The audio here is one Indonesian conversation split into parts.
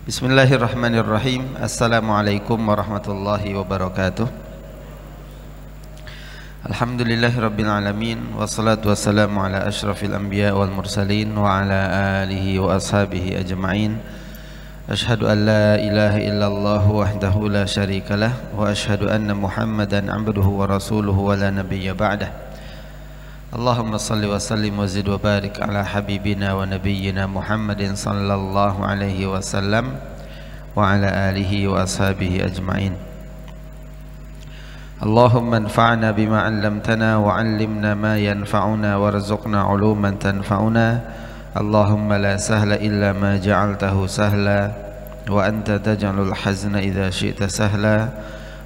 Bismillahirrahmanirrahim. Assalamualaikum warahmatullahi wabarakatuh. Alhamdulillahirabbil alamin, wassalatu wassalamu ala asyrafil anbiya wal mursalin wa ala alihi wa ashabihi ajma'in. Asyhadu an la ilaha illallah wahdahu la syarikalah wa asyhadu anna Muhammadan abduhu wa rasuluhu wa la nabiyya ba'dah. Allahumma salli wa sallim wa zid wa barik ala habibina wa nabiyyina Muhammadin sallallahu alaihi wasallam wa ala alihi wa ashabihi ajma'in. Allahumma anfa'na bima 'allamtana wa 'allimna ma yanfa'una warzuqna 'uluman tanfa'una. Allahumma la sahla illa ma ja'altahu sahla wa anta taj'alul hazna idza syi'ta sahla.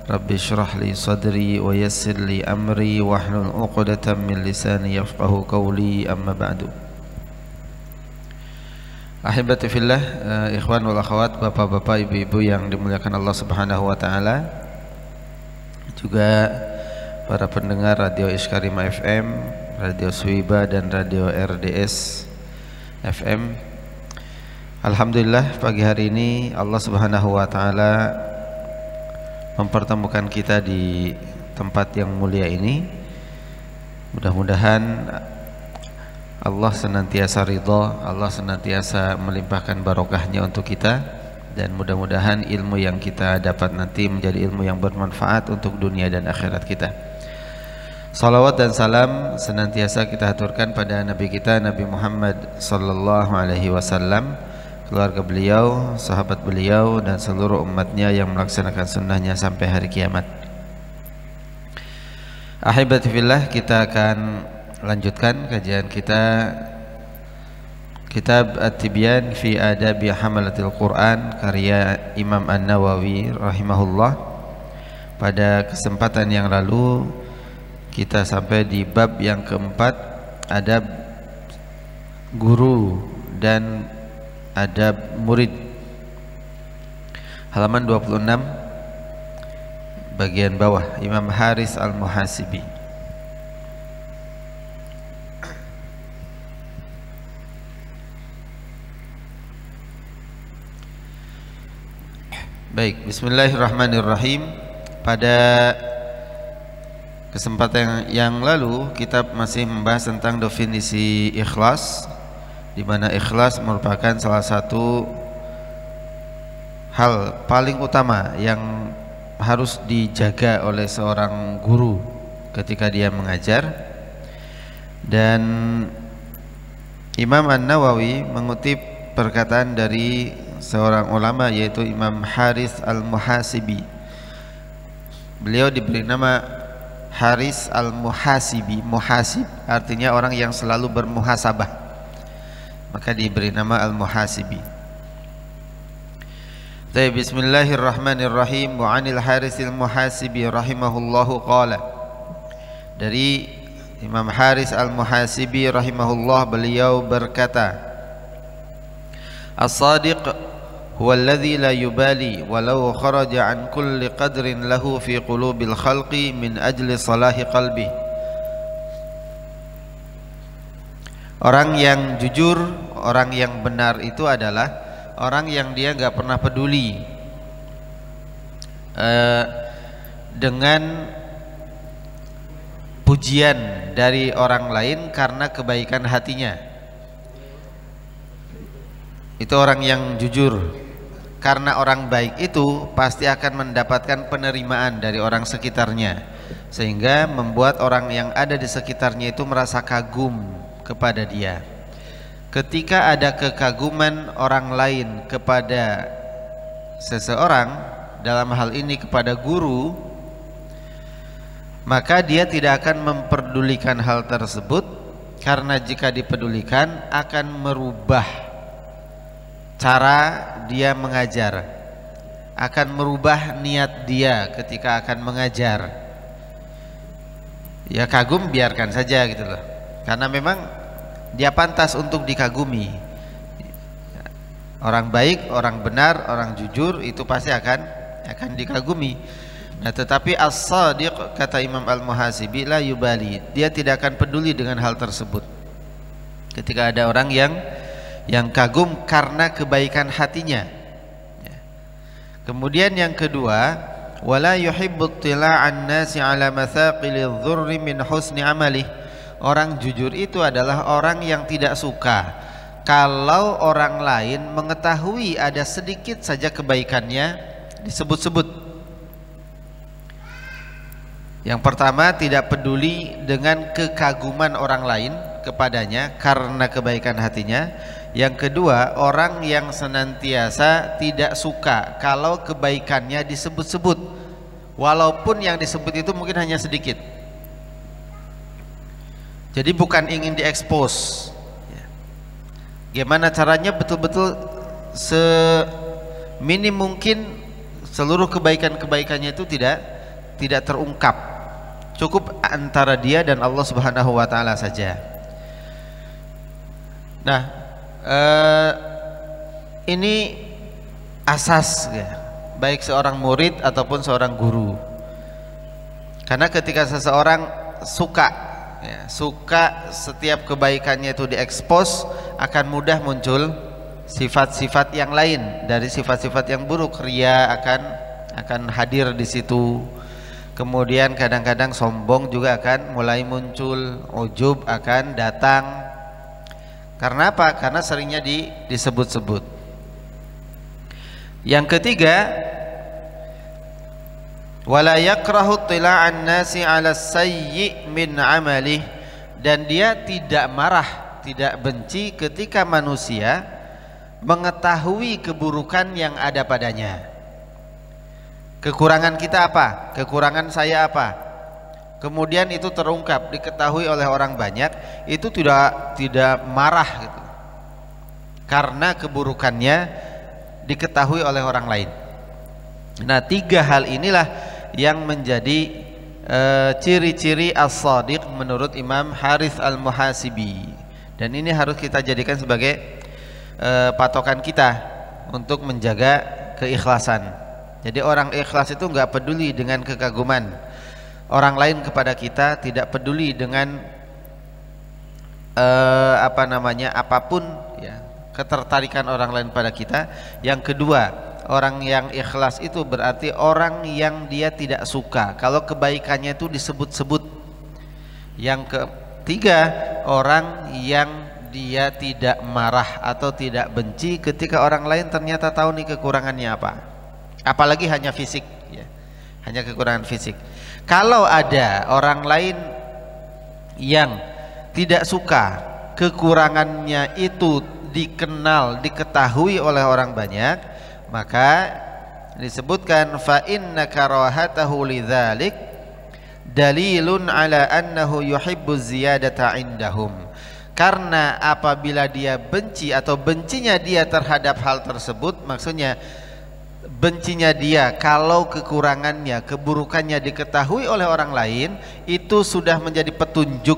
Rabbi syrah li sadri wa yassir li amri wahlul 'uqdatam min lisani yafqahu qawli, amma ba'du. Ahibati fillah, ikhwan wal akhwat, bapak-bapak, ibu-ibu yang dimuliakan Allah Subhanahu wa taala, juga para pendengar Radio Iskarima FM, Radio Suiba dan Radio RDS FM. Alhamdulillah, pagi hari ini Allah Subhanahu wa taala mempertemukan kita di tempat yang mulia ini. Mudah-mudahan Allah senantiasa ridha, Allah senantiasa melimpahkan barokahnya untuk kita, dan mudah-mudahan ilmu yang kita dapat nanti menjadi ilmu yang bermanfaat untuk dunia dan akhirat kita. Salawat dan salam senantiasa kita haturkan pada Nabi kita, Nabi Muhammad sallallahu alaihi wasallam, keluarga beliau, sahabat beliau, dan seluruh umatnya yang melaksanakan sunnahnya sampai hari kiamat. Ahibati fillah, kita akan lanjutkan kajian kita Kitab At-Tibyan fi Adabi Hamalatil Quran karya Imam An-Nawawi rahimahullah. Pada kesempatan yang lalu kita sampai di bab yang keempat, adab guru dan adab murid, halaman 26 bagian bawah, Imam Haris Al-Muhasibi. Baik, bismillahirrahmanirrahim. Pada kesempatan yang lalu kita masih membahas tentang definisi ikhlas, di mana ikhlas merupakan salah satu hal paling utama yang harus dijaga oleh seorang guru ketika dia mengajar. Dan Imam An-Nawawi mengutip perkataan dari seorang ulama, yaitu Imam Haris Al-Muhasibi. Beliau diberi nama Haris Al-Muhasibi. Muhasib artinya orang yang selalu bermuhasabah, maka diberi nama Al-Muhasibi. Bismillahirrahmanirrahim. Wa 'anil Harisil Muhasibi rahimahullahu qala. Dari Imam Haris Al-Muhasibi rahimahullah, beliau berkata, As-sadiq huwa alladhi la yubali walau kharaja an kulli qadrin lahu fi qulubil khalqi min ajli salahi qalbi. Orang yang jujur, orang yang benar itu adalah orang yang dia gak pernah peduli dengan pujian dari orang lain karena kebaikan hatinya. Itu orang yang jujur. Karena orang baik itu pasti akan mendapatkan penerimaan dari orang sekitarnya, sehingga membuat orang yang ada di sekitarnya itu merasa kagum kepada dia. Ketika ada kekaguman orang lain kepada seseorang, dalam hal ini kepada guru, maka dia tidak akan memperdulikan hal tersebut, karena jika dipedulikan akan merubah cara dia mengajar, akan merubah niat dia ketika akan mengajar. Ya kagum, biarkan saja gitu loh, karena memang dia pantas untuk dikagumi. Orang baik, orang benar, orang jujur itu pasti akan dikagumi. Nah, tetapi as-sadiq, kata Imam Al-Muhasibi, la yubali, dia tidak akan peduli dengan hal tersebut. Ketika ada orang yang kagum karena kebaikan hatinya, Kemudian yang kedua, wala yuhibbu ittila'an nasi ala mathaqilidh dhurri min husni amalih. Orang jujur itu adalah orang yang tidak suka kalau orang lain mengetahui ada sedikit saja kebaikannya disebut-sebut. Yang pertama, tidak peduli dengan kekaguman orang lain kepadanya karena kebaikan hatinya. Yang kedua, orang yang senantiasa tidak suka kalau kebaikannya disebut-sebut, walaupun yang disebut itu mungkin hanya sedikit. Jadi bukan ingin diekspos. Gimana caranya betul-betul seminim mungkin seluruh kebaikan-kebaikannya itu tidak terungkap. Cukup antara dia dan Allah Subhanahu wa taala saja. Nah, ini asas ya, baik seorang murid ataupun seorang guru. Karena ketika seseorang suka setiap kebaikannya itu diekspos, akan mudah muncul sifat-sifat yang lain dari sifat-sifat yang buruk. Ria akan hadir di situ. Kemudian kadang-kadang sombong juga akan mulai muncul, ujub akan datang. Karena apa? Karena seringnya disebut-sebut. Yang ketiga, wala yakrahu ittila'an nasi 'ala sayyi' min 'amalih, dan dia tidak marah, tidak benci ketika manusia mengetahui keburukan yang ada padanya. Kekurangan kita apa? Kekurangan saya apa? Kemudian itu terungkap, diketahui oleh orang banyak, itu tidak marah gitu. Karena keburukannya diketahui oleh orang lain. Nah, tiga hal inilah yang menjadi ciri-ciri as-shadiq menurut Imam Harith al-Muhasibi. Dan ini harus kita jadikan sebagai patokan kita untuk menjaga keikhlasan. Jadi orang ikhlas itu nggak peduli dengan kekaguman orang lain kepada kita, tidak peduli dengan apapun ya, ketertarikan orang lain pada kita. Yang kedua, orang yang ikhlas itu berarti orang yang dia tidak suka kalau kebaikannya itu disebut-sebut. Yang ketiga, orang yang dia tidak marah atau tidak benci ketika orang lain ternyata tahu nih kekurangannya apa. Apalagi hanya fisik ya, hanya kekurangan fisik. Kalau ada orang lain yang tidak suka kekurangannya itu dikenal, diketahui oleh orang banyak, maka disebutkan fa inna karahatahu lidzalik dalilun ala annahu yuhibbu ziyadata indahum. Karena apabila dia benci atau bencinya dia terhadap hal tersebut, maksudnya bencinya dia kalau kekurangannya, keburukannya diketahui oleh orang lain, itu sudah menjadi petunjuk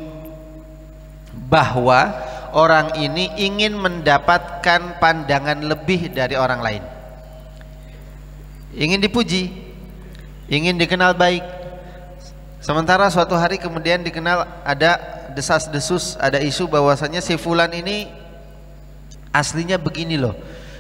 bahwa orang ini ingin mendapatkan pandangan lebih dari orang lain, ingin dipuji, ingin dikenal baik. Sementara suatu hari kemudian dikenal ada desas-desus, ada isu bahwasanya si fulan ini aslinya begini loh.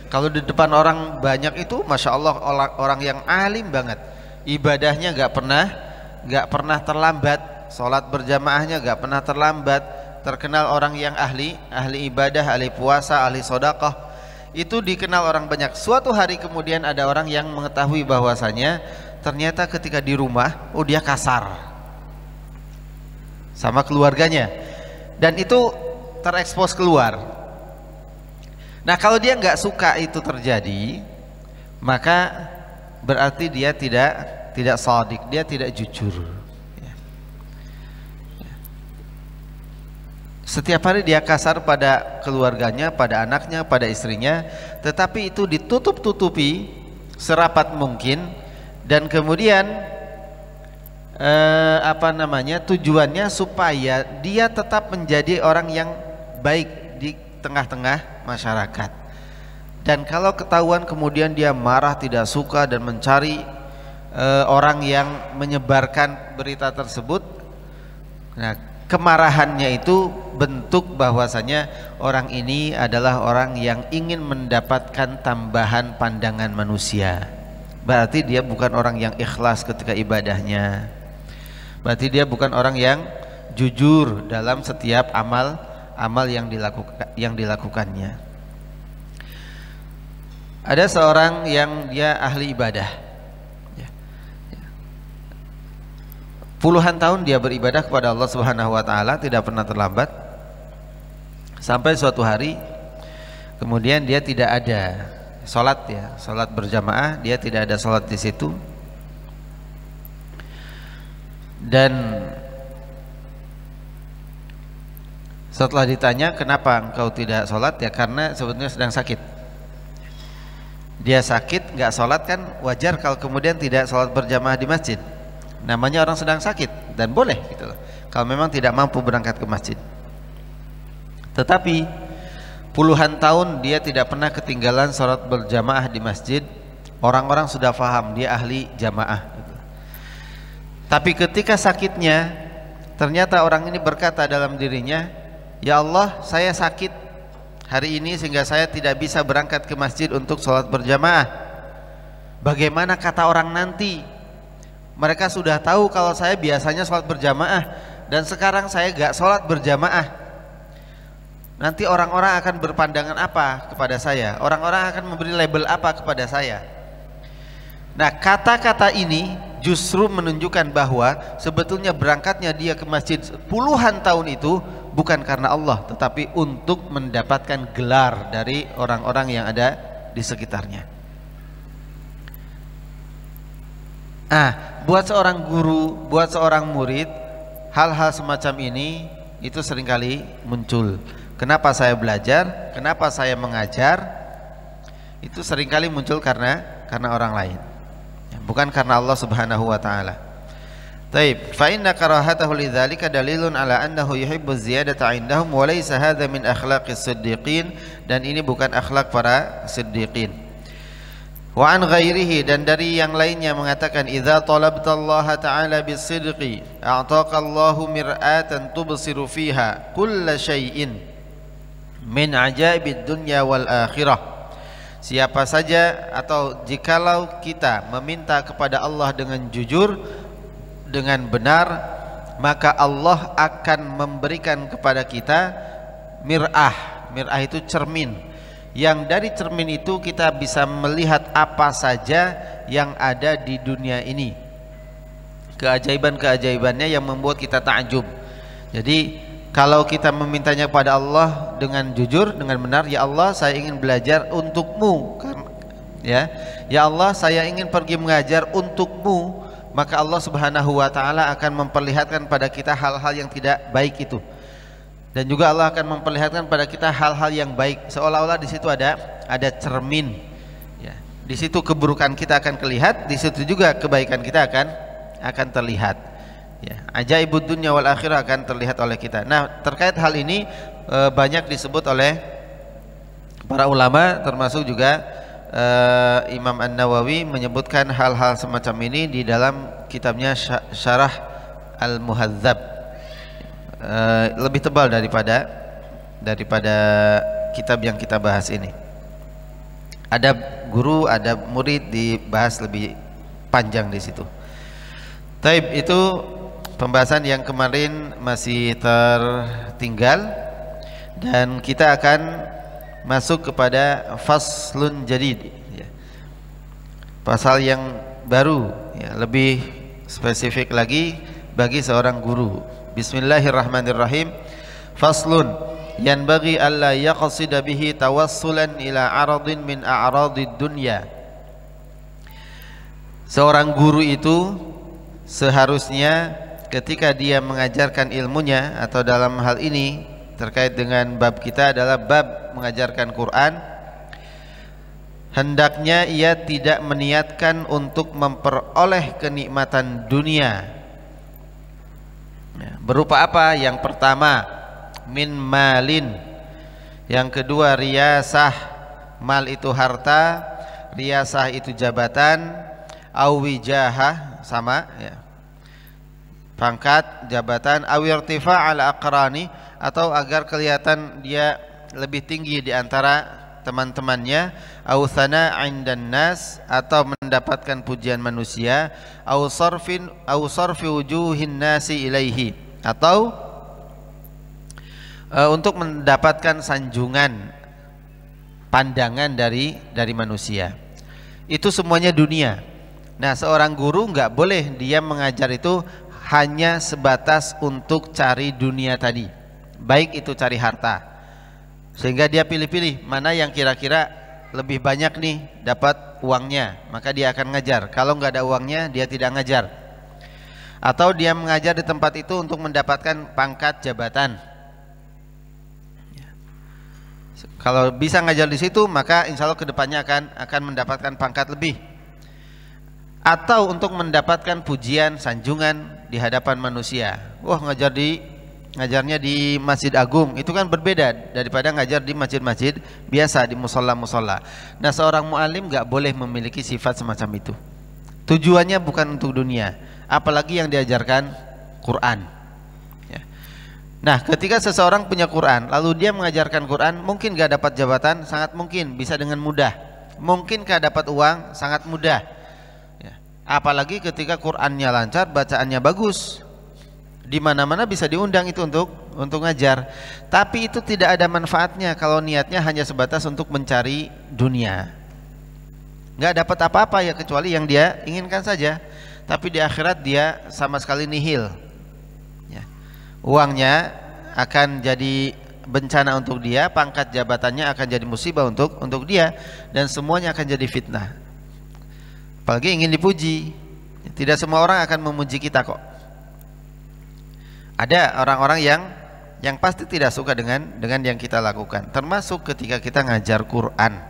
Kalau di depan orang banyak itu, masya Allah, orang yang alim banget, ibadahnya nggak pernah terlambat, sholat berjamaahnya nggak pernah terlambat, terkenal orang yang ahli ibadah, ahli puasa, ahli sedekah, itu dikenal orang banyak. Suatu hari kemudian ada orang yang mengetahui bahwasanya ternyata ketika di rumah, dia kasar sama keluarganya, dan itu terekspos keluar. Nah, kalau dia nggak suka itu terjadi, maka berarti dia tidak shadiq, dia tidak jujur. Setiap hari dia kasar pada keluarganya, pada anaknya, pada istrinya, tetapi itu ditutup-tutupi serapat mungkin, dan kemudian tujuannya supaya dia tetap menjadi orang yang baik di tengah-tengah masyarakat. Dan kalau ketahuan kemudian dia marah, tidak suka, dan mencari orang yang menyebarkan berita tersebut, nah, kemarahannya itu bentuk bahwasanya orang ini adalah orang yang ingin mendapatkan tambahan pandangan manusia, berarti dia bukan orang yang ikhlas ketika ibadahnya. Berarti dia bukan orang yang jujur dalam setiap amal yang dilakukannya. Ada seorang yang dia ahli ibadah, puluhan tahun dia beribadah kepada Allah Subhanahu wa taala, tidak pernah terlambat. Sampai suatu hari kemudian dia tidak ada salat, salat berjamaah, dia tidak ada salat di situ. Dan setelah ditanya, kenapa engkau tidak salat? Ya karena sebetulnya sedang sakit. Dia sakit, nggak salat kan wajar kalau kemudian tidak salat berjamaah di masjid. Namanya orang sedang sakit dan boleh gitu loh, kalau memang tidak mampu berangkat ke masjid. Tetapi puluhan tahun dia tidak pernah ketinggalan salat berjamaah di masjid. Orang-orang sudah paham dia ahli jamaah gitu. Tapi ketika sakitnya, ternyata orang ini berkata dalam dirinya, ya Allah, saya sakit hari ini sehingga saya tidak bisa berangkat ke masjid untuk salat berjamaah. Bagaimana kata orang nanti? Mereka sudah tahu kalau saya biasanya sholat berjamaah, dan sekarang saya gak sholat berjamaah. Nanti orang-orang akan berpandangan apa kepada saya? Orang-orang akan memberi label apa kepada saya? Nah, kata-kata ini justru menunjukkan bahwa sebetulnya berangkatnya dia ke masjid puluhan tahun itu bukan karena Allah, tetapi untuk mendapatkan gelar dari orang-orang yang ada di sekitarnya. Buat seorang guru, buat seorang murid, hal-hal semacam ini itu seringkali muncul. Kenapa saya belajar? Kenapa saya mengajar? Itu seringkali muncul karena orang lain, bukan karena Allah Subhanahu wa taala. Taib, fa inna karahatahu lidzalika dalilun ala annahu yuhibbu ziyadata 'indahum wa laysa hadza min akhlaqis siddiqin, dan ini bukan akhlak para siddiqin. Wa an ghairihi, dan dari yang lainnya mengatakan, idza talabtallaha ta'ala bisidqi a'taqallahu mir'atan tubsiru fiha kulla syai'in min ajaibid dunya wal akhirah. Siapa saja atau jikalau kita meminta kepada Allah dengan jujur, dengan benar, maka Allah akan memberikan kepada kita mir'ah. Mir'ah itu cermin, yang dari cermin itu kita bisa melihat apa saja yang ada di dunia ini, keajaiban-keajaibannya yang membuat kita takjub. Jadi kalau kita memintanya kepada Allah dengan jujur, dengan benar, ya Allah, saya ingin belajar untukmu, ya Allah, saya ingin pergi mengajar untukmu, maka Allah Subhanahu wa taala akan memperlihatkan pada kita hal-hal yang tidak baik itu. Dan juga Allah akan memperlihatkan pada kita hal-hal yang baik, seolah-olah di situ ada cermin. Ya, di situ keburukan kita akan terlihat, di situ juga kebaikan kita akan terlihat. Ya, ajaibud dunya wal akhirah akan terlihat oleh kita. Nah, terkait hal ini banyak disebut oleh para ulama, termasuk juga Imam An-Nawawi menyebutkan hal-hal semacam ini di dalam kitabnya Syarah Al-Muhadzab. Lebih tebal daripada kitab yang kita bahas ini. Ada guru, ada murid, dibahas lebih panjang di situ. Taib, itu pembahasan yang kemarin masih tertinggal, dan kita akan masuk kepada faslun jadid, ya. Pasal yang baru, ya, lebih spesifik lagi bagi seorang guru. Bismillahirrahmanirrahim. Faslun, yanbaghi alla yaqsida bihi tawassulan ila aradin min a'radid dunya. Seorang guru itu seharusnya ketika dia mengajarkan ilmunya, atau dalam hal ini terkait dengan bab kita adalah bab mengajarkan Quran, hendaknya ia tidak meniatkan untuk memperoleh kenikmatan dunia. Berupa apa? Yang pertama, min malin. Yang kedua, riyasah. Mal itu harta, riyasah itu jabatan, awijahah, sama ya, pangkat, jabatan, awirtifa' ala aqrani, atau agar kelihatan dia lebih tinggi di antara teman-temannya, au thana'in dan nas, atau mendapatkan pujian manusia, au sarfi wujuhin nasi ilaihi, atau untuk mendapatkan sanjungan pandangan dari manusia. Itu semuanya dunia. Nah, seorang guru nggak boleh dia mengajar itu hanya sebatas untuk cari dunia tadi, baik itu cari harta, sehingga dia pilih-pilih mana yang kira-kira lebih banyak nih dapat uangnya, maka dia akan ngajar. Kalau nggak ada uangnya, dia tidak ngajar. Atau dia mengajar di tempat itu untuk mendapatkan pangkat jabatan. Kalau bisa ngajar di situ, maka insya Allah kedepannya akan mendapatkan pangkat lebih. Atau untuk mendapatkan pujian, sanjungan di hadapan manusia. Wah, ngajarnya di Masjid Agung, itu kan berbeda daripada ngajar di masjid-masjid biasa, di musola-musola. Nah, seorang mu'alim nggak boleh memiliki sifat semacam itu. Tujuannya bukan untuk dunia, apalagi yang diajarkan Quran. Nah, ketika seseorang punya Quran, lalu dia mengajarkan Quran, mungkin gak dapat jabatan, sangat mungkin bisa dengan mudah. Mungkinkah dapat uang, sangat mudah. Ya. Apalagi ketika Qurannya lancar, bacaannya bagus, di mana-mana bisa diundang itu untuk ngajar. Tapi itu tidak ada manfaatnya kalau niatnya hanya sebatas untuk mencari dunia. Gak dapat apa-apa ya, kecuali yang dia inginkan saja. Tapi di akhirat dia sama sekali nihil. Uangnya akan jadi bencana untuk dia, pangkat jabatannya akan jadi musibah untuk dia, dan semuanya akan jadi fitnah. Apalagi ingin dipuji. Tidak semua orang akan memuji kita kok. Ada orang-orang yang pasti tidak suka dengan yang kita lakukan, termasuk ketika kita ngajar Quran.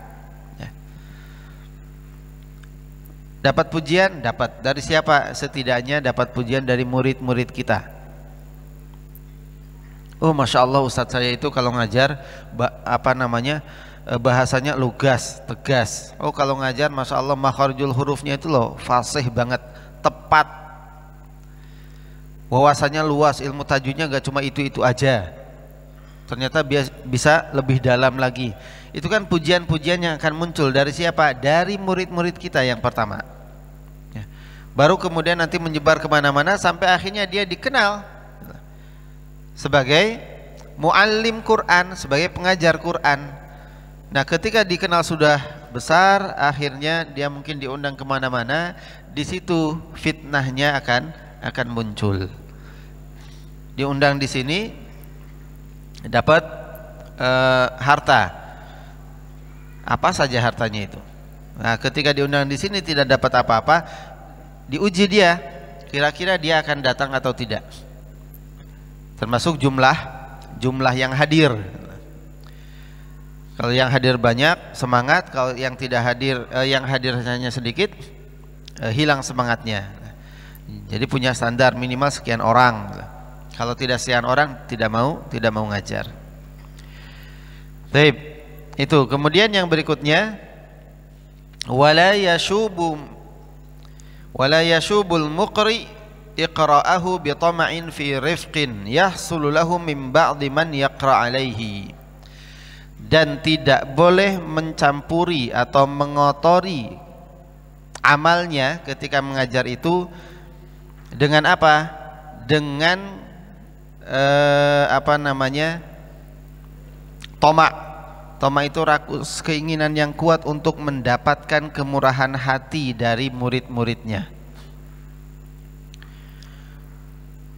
Dapat pujian, dapat dari siapa? Setidaknya dapat pujian dari murid-murid kita. Oh, masya Allah, Ustadz saya itu kalau ngajar bahasanya lugas, tegas. Oh, kalau ngajar masya Allah makharijul hurufnya itu loh fasih banget, tepat. Wawasannya luas, ilmu tajwidnya gak cuma itu aja. Ternyata bisa lebih dalam lagi. Itu kan pujian-pujian yang akan muncul dari siapa? Dari murid-murid kita yang pertama. Baru kemudian nanti menyebar kemana-mana sampai akhirnya dia dikenal sebagai muallim Quran, sebagai pengajar Quran. Nah, ketika dikenal sudah besar, akhirnya dia mungkin diundang kemana-mana. Di situ fitnahnya akan muncul. Diundang di sini dapat harta, apa saja hartanya itu. Nah, ketika diundang di sini tidak dapat apa-apa, diuji dia, kira-kira dia akan datang atau tidak. Termasuk jumlah yang hadir. Kalau yang hadir banyak, semangat. Kalau yang tidak hadir, yang hadir hanya sedikit, hilang semangatnya. Jadi punya standar minimal sekian orang. Kalau tidak sekian orang, tidak mau ngajar. Baik, itu. Kemudian yang berikutnya, wala yashubul muqri iqra'ahu bi tama'in fi rifqin yahsulu lahu min ba'di man yaqra' alaihi. Dan tidak boleh mencampuri atau mengotori amalnya ketika mengajar itu dengan apa? Dengan toma. Toma itu rakus, keinginan yang kuat untuk mendapatkan kemurahan hati dari murid-muridnya.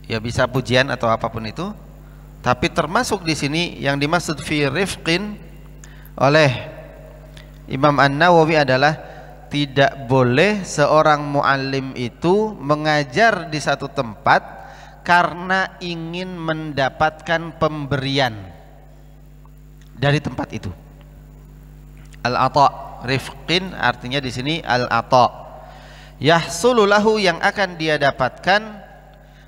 Ya, bisa pujian atau apapun itu, tapi termasuk di sini yang dimaksud fi rifqin oleh Imam An-Nawawi adalah tidak boleh seorang muallim itu mengajar di satu tempat karena ingin mendapatkan pemberian dari tempat itu. Al-ata, rifqin artinya di sini al-ata. Yahsulu lahu, yang akan dia dapatkan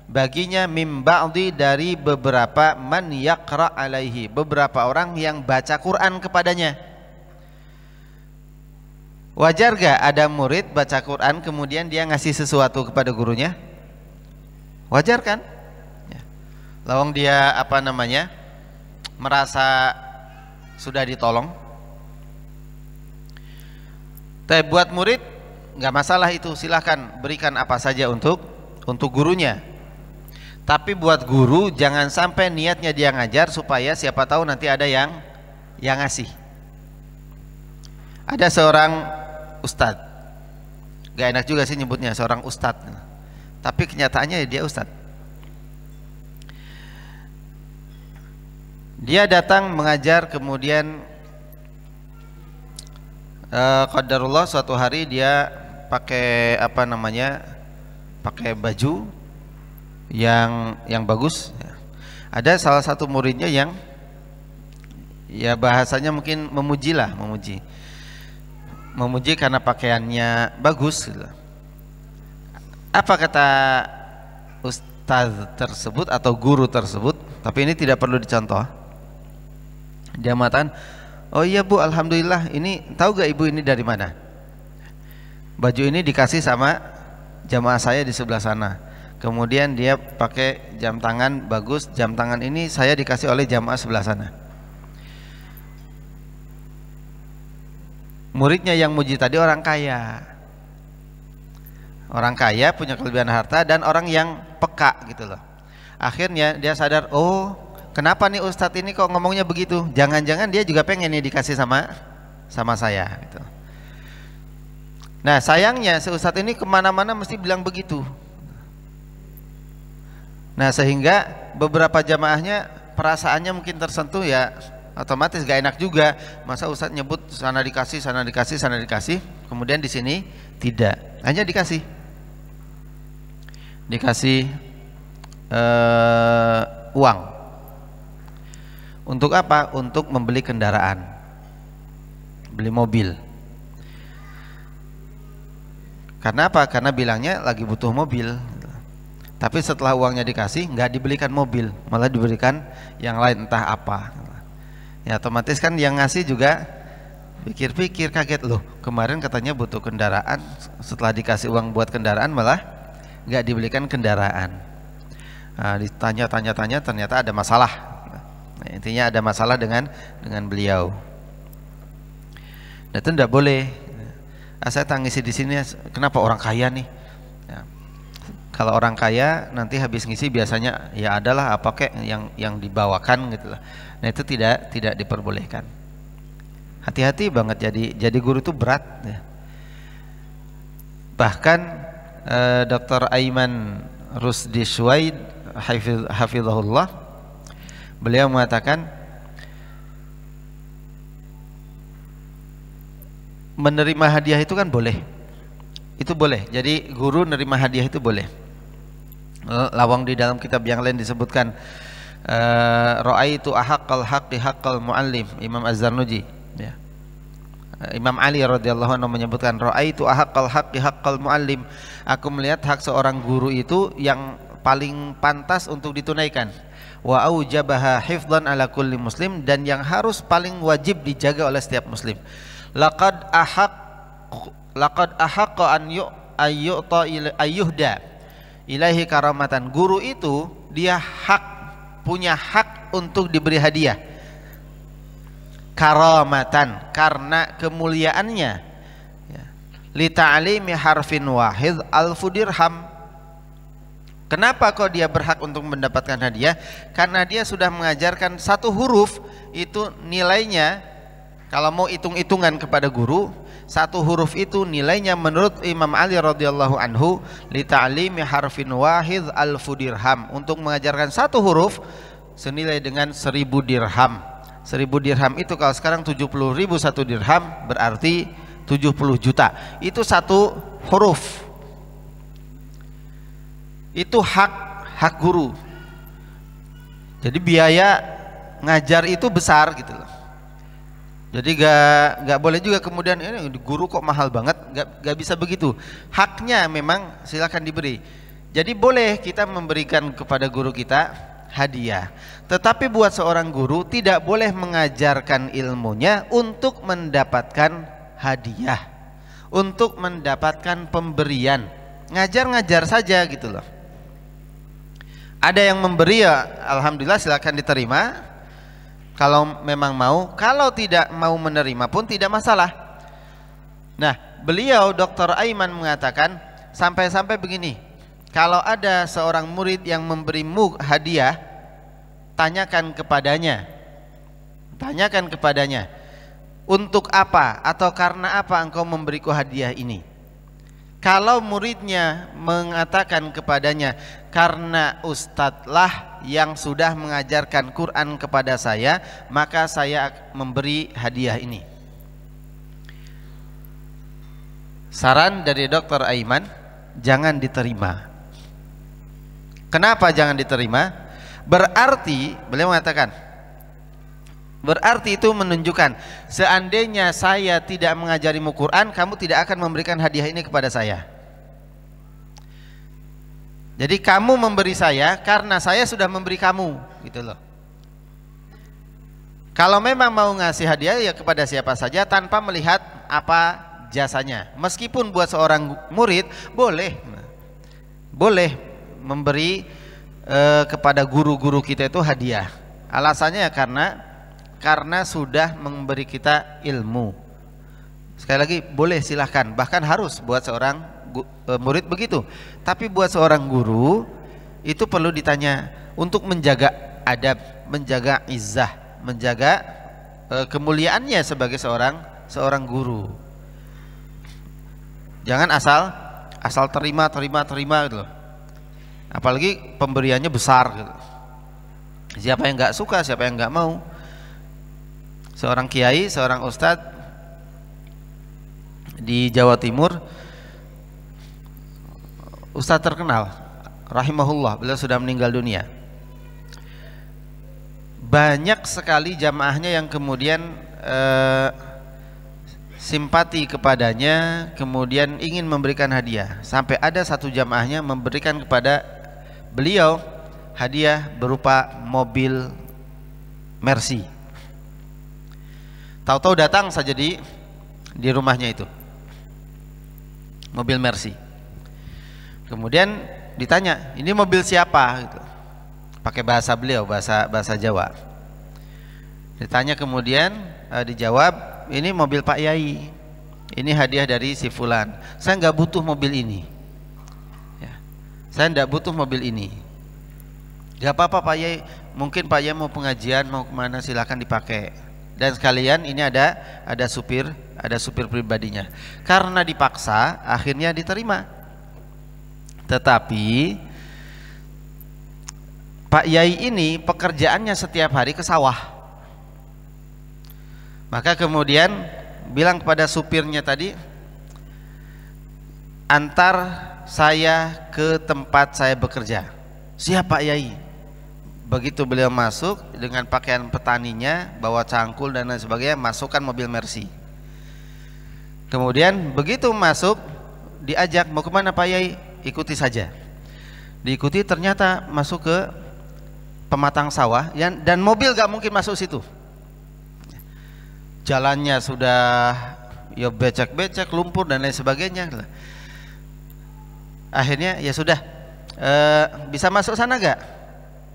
baginya, mim ba'di, dari beberapa man yaqra' alaihi, beberapa orang yang baca Quran kepadanya. Wajar gak ada murid baca Quran kemudian dia ngasih sesuatu kepada gurunya? Wajar kan? Ya. Lawang dia merasa sudah ditolong, Tapi buat murid nggak masalah itu, silahkan berikan apa saja untuk gurunya. Tapi buat guru jangan sampai niatnya dia ngajar supaya siapa tahu nanti ada yang ngasih. Ada seorang ustadz, gak enak juga sih nyebutnya seorang ustadz, tapi kenyataannya dia ustadz. Dia datang mengajar, kemudian qadarullah suatu hari dia pakai pakai baju yang bagus. Ada salah satu muridnya yang ya bahasanya mungkin memuji karena pakaiannya bagus gitu. Apa kata ustaz tersebut atau guru tersebut, tapi ini tidak perlu dicontoh. Dia mengatakan, oh iya bu, alhamdulillah, ini tahu gak ibu ini dari mana? Baju ini dikasih sama jamaah saya di sebelah sana. Kemudian dia pakai jam tangan bagus, jam tangan ini saya dikasih oleh jamaah sebelah sana. Muridnya yang muji tadi orang kaya. Orang kaya punya kelebihan harta dan orang yang peka gitu loh. Akhirnya dia sadar, oh kenapa nih ustadz ini kok ngomongnya begitu? Jangan-jangan dia juga pengen nih dikasih sama saya gitu. Nah sayangnya si ustadz ini kemana-mana mesti bilang begitu. Nah sehingga beberapa jamaahnya perasaannya mungkin tersentuh, ya otomatis gak enak juga. Masa ustadz nyebut sana dikasih, sana dikasih, sana dikasih, kemudian di sini tidak, hanya dikasih uang. Untuk apa? Untuk membeli kendaraan, beli mobil. Karena apa? Karena bilangnya lagi butuh mobil. Tapi setelah uangnya dikasih, nggak dibelikan mobil, malah diberikan yang lain, entah apa. Ya otomatis kan yang ngasih juga pikir-pikir, kaget, loh kemarin katanya butuh kendaraan, setelah dikasih uang buat kendaraan malah nggak dibelikan kendaraan. Nah, ditanya-tanya ternyata ada masalah. Nah, intinya ada masalah dengan beliau. Nah, itu tidak boleh. Saya tangisi di sini, kenapa orang kaya nih? Ya, kalau orang kaya nanti habis ngisi biasanya ya adalah apa kek yang dibawakan gitu lah. Nah itu tidak diperbolehkan. Hati-hati banget, jadi guru itu berat. Ya. Bahkan Dr. Aiman Rusdi Syuaid hafizahullah, beliau mengatakan menerima hadiah itu kan boleh, itu boleh. Jadi guru menerima hadiah itu boleh. Lawang di dalam kitab yang lain disebutkan ra'aitu ahaqqal haqqi haqqal muallim, Imam Az-Zarnuji ya. Imam Ali radhiyallahu anhu menyebutkan ra'aitu ahaqqal haqqi haqqal muallim, aku melihat hak seorang guru itu yang paling pantas untuk ditunaikan, wa aujabaha hifdhan ala kulli muslim, dan yang harus paling wajib dijaga oleh setiap muslim. Laqad ahaqqa an yu'ta ayyuhda ilaihi karamatan. Guru itu dia punya hak untuk diberi hadiah, karamatan, karena kemuliaannya ya. Li ta'limi harfin wahid alfu dirham. Kenapa kok dia berhak untuk mendapatkan hadiah? Karena dia sudah mengajarkan satu huruf, itu nilainya, kalau mau hitung-hitungan kepada guru, satu huruf itu nilainya menurut Imam Ali radhiyallahu anhu li ta'limi harfin wahid alfu dirham. Untuk mengajarkan satu huruf senilai dengan 1000 dirham. 1000 dirham itu kalau sekarang 70.000 satu dirham berarti 70 juta. Itu satu huruf. Itu hak guru. Jadi biaya ngajar itu besar gitu loh. Jadi gak boleh juga kemudian ini guru kok mahal banget, gak bisa begitu. Haknya memang silakan diberi. Jadi boleh kita memberikan kepada guru kita hadiah, tetapi buat seorang guru tidak boleh mengajarkan ilmunya untuk mendapatkan hadiah, untuk mendapatkan pemberian. Ngajar-ngajar saja gitu loh. Ada yang memberi ya alhamdulillah silakan diterima. Kalau memang mau, kalau tidak mau menerima pun tidak masalah. Nah, beliau Dr. Aiman mengatakan sampai-sampai begini, kalau ada seorang murid yang memberimu hadiah, tanyakan kepadanya, untuk apa atau karena apa engkau memberiku hadiah ini. Kalau muridnya mengatakan kepadanya, karena ustadzlah yang sudah mengajarkan Quran kepada saya, maka saya memberi hadiah ini. Saran dari Dr. Aiman, jangan diterima. Kenapa jangan diterima? Berarti beliau mengatakan, berarti itu menunjukkan seandainya saya tidak mengajarimu Quran, kamu tidak akan memberikan hadiah ini kepada saya. Jadi kamu memberi saya karena saya sudah memberi kamu, gitu loh. Kalau memang mau ngasih hadiah ya kepada siapa saja tanpa melihat apa jasanya. Meskipun buat seorang murid boleh memberi kepada guru-guru kita itu hadiah. Alasannya ya karena sudah memberi kita ilmu. Sekali lagi boleh, silahkan, bahkan harus buat seorang murid begitu. Tapi buat seorang guru itu perlu ditanya untuk menjaga adab, menjaga izzah, menjaga kemuliaannya sebagai seorang guru. Jangan asal terima gitu loh. Apalagi pemberiannya besar gitu. Siapa yang nggak suka, siapa yang nggak mau. Seorang kiai, seorang ustadz di Jawa Timur, ustadz terkenal, rahimahullah, beliau sudah meninggal dunia. Banyak sekali jamaahnya yang kemudian simpati kepadanya, kemudian ingin memberikan hadiah. Sampai ada satu jamaahnya memberikan kepada beliau hadiah berupa mobil Mercy. Tahu-tahu datang saja di rumahnya itu mobil Mercy. Kemudian ditanya, ini mobil siapa? Gitu. Pakai bahasa beliau, bahasa Jawa. Ditanya kemudian dijawab, ini mobil Pak Yai. Ini hadiah dari si fulan. Saya nggak butuh mobil ini. Ya. Saya nggak butuh mobil ini. Gak apa-apa Pak Yai. Mungkin Pak Yai mau pengajian, mau kemana, silahkan dipakai. Dan sekalian ini ada supir pribadinya. Karena dipaksa, akhirnya diterima. Tetapi Pak Yai ini pekerjaannya setiap hari ke sawah. Maka kemudian bilang kepada supirnya tadi, antar saya ke tempat saya bekerja. Siap Pak Yai. Begitu beliau masuk dengan pakaian petaninya, bawa cangkul dan lain sebagainya, masukkan mobil Mercy. Kemudian begitu masuk, diajak, mau kemana Pak Yai? Ikuti saja. Diikuti, ternyata masuk ke pematang sawah, dan mobil gak mungkin masuk situ. Jalannya sudah ya becek-becek, lumpur dan lain sebagainya. Akhirnya ya sudah, bisa masuk sana gak?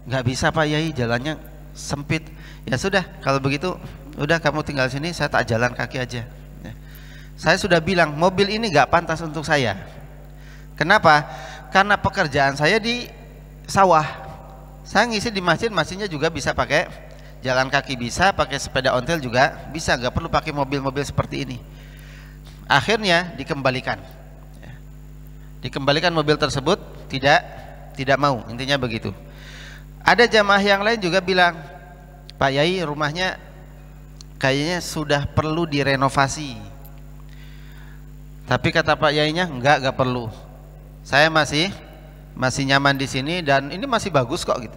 Nggak bisa Pak Yai, jalannya sempit. Ya sudah, kalau begitu udah kamu tinggal sini, saya tak jalan kaki aja. Saya sudah bilang mobil ini nggak pantas untuk saya. Kenapa? Karena pekerjaan saya di sawah. Saya ngisi di masjid, masjidnya juga bisa pakai jalan kaki, bisa pakai sepeda ontel juga bisa, nggak perlu pakai mobil-mobil seperti ini. Akhirnya dikembalikan. Dikembalikan mobil tersebut, tidak mau, intinya begitu. Ada jamaah yang lain juga bilang, Pak Yai rumahnya kayaknya sudah perlu direnovasi. Tapi kata Pak Yainya, enggak perlu. Saya masih nyaman di sini dan ini masih bagus kok gitu.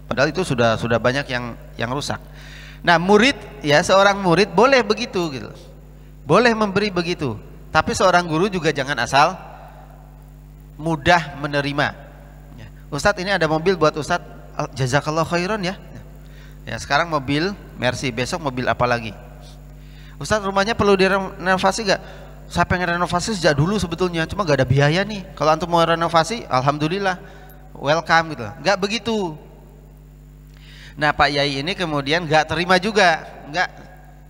Padahal itu sudah banyak yang rusak. Nah, murid ya, seorang murid boleh begitu gitu. Boleh memberi begitu. Tapi seorang guru juga jangan asal mudah menerima. Ustadz, ini ada mobil buat Ustadz, jazakallah khairan ya. Ya, sekarang mobil Mercy, besok mobil apa lagi? Ustadz, rumahnya perlu direnovasi gak? Saya pengen renovasi sejak dulu sebetulnya, cuma gak ada biaya nih. Kalau antum mau renovasi, alhamdulillah, welcome gitu. Gak begitu. Nah, Pak Yai ini kemudian gak terima juga,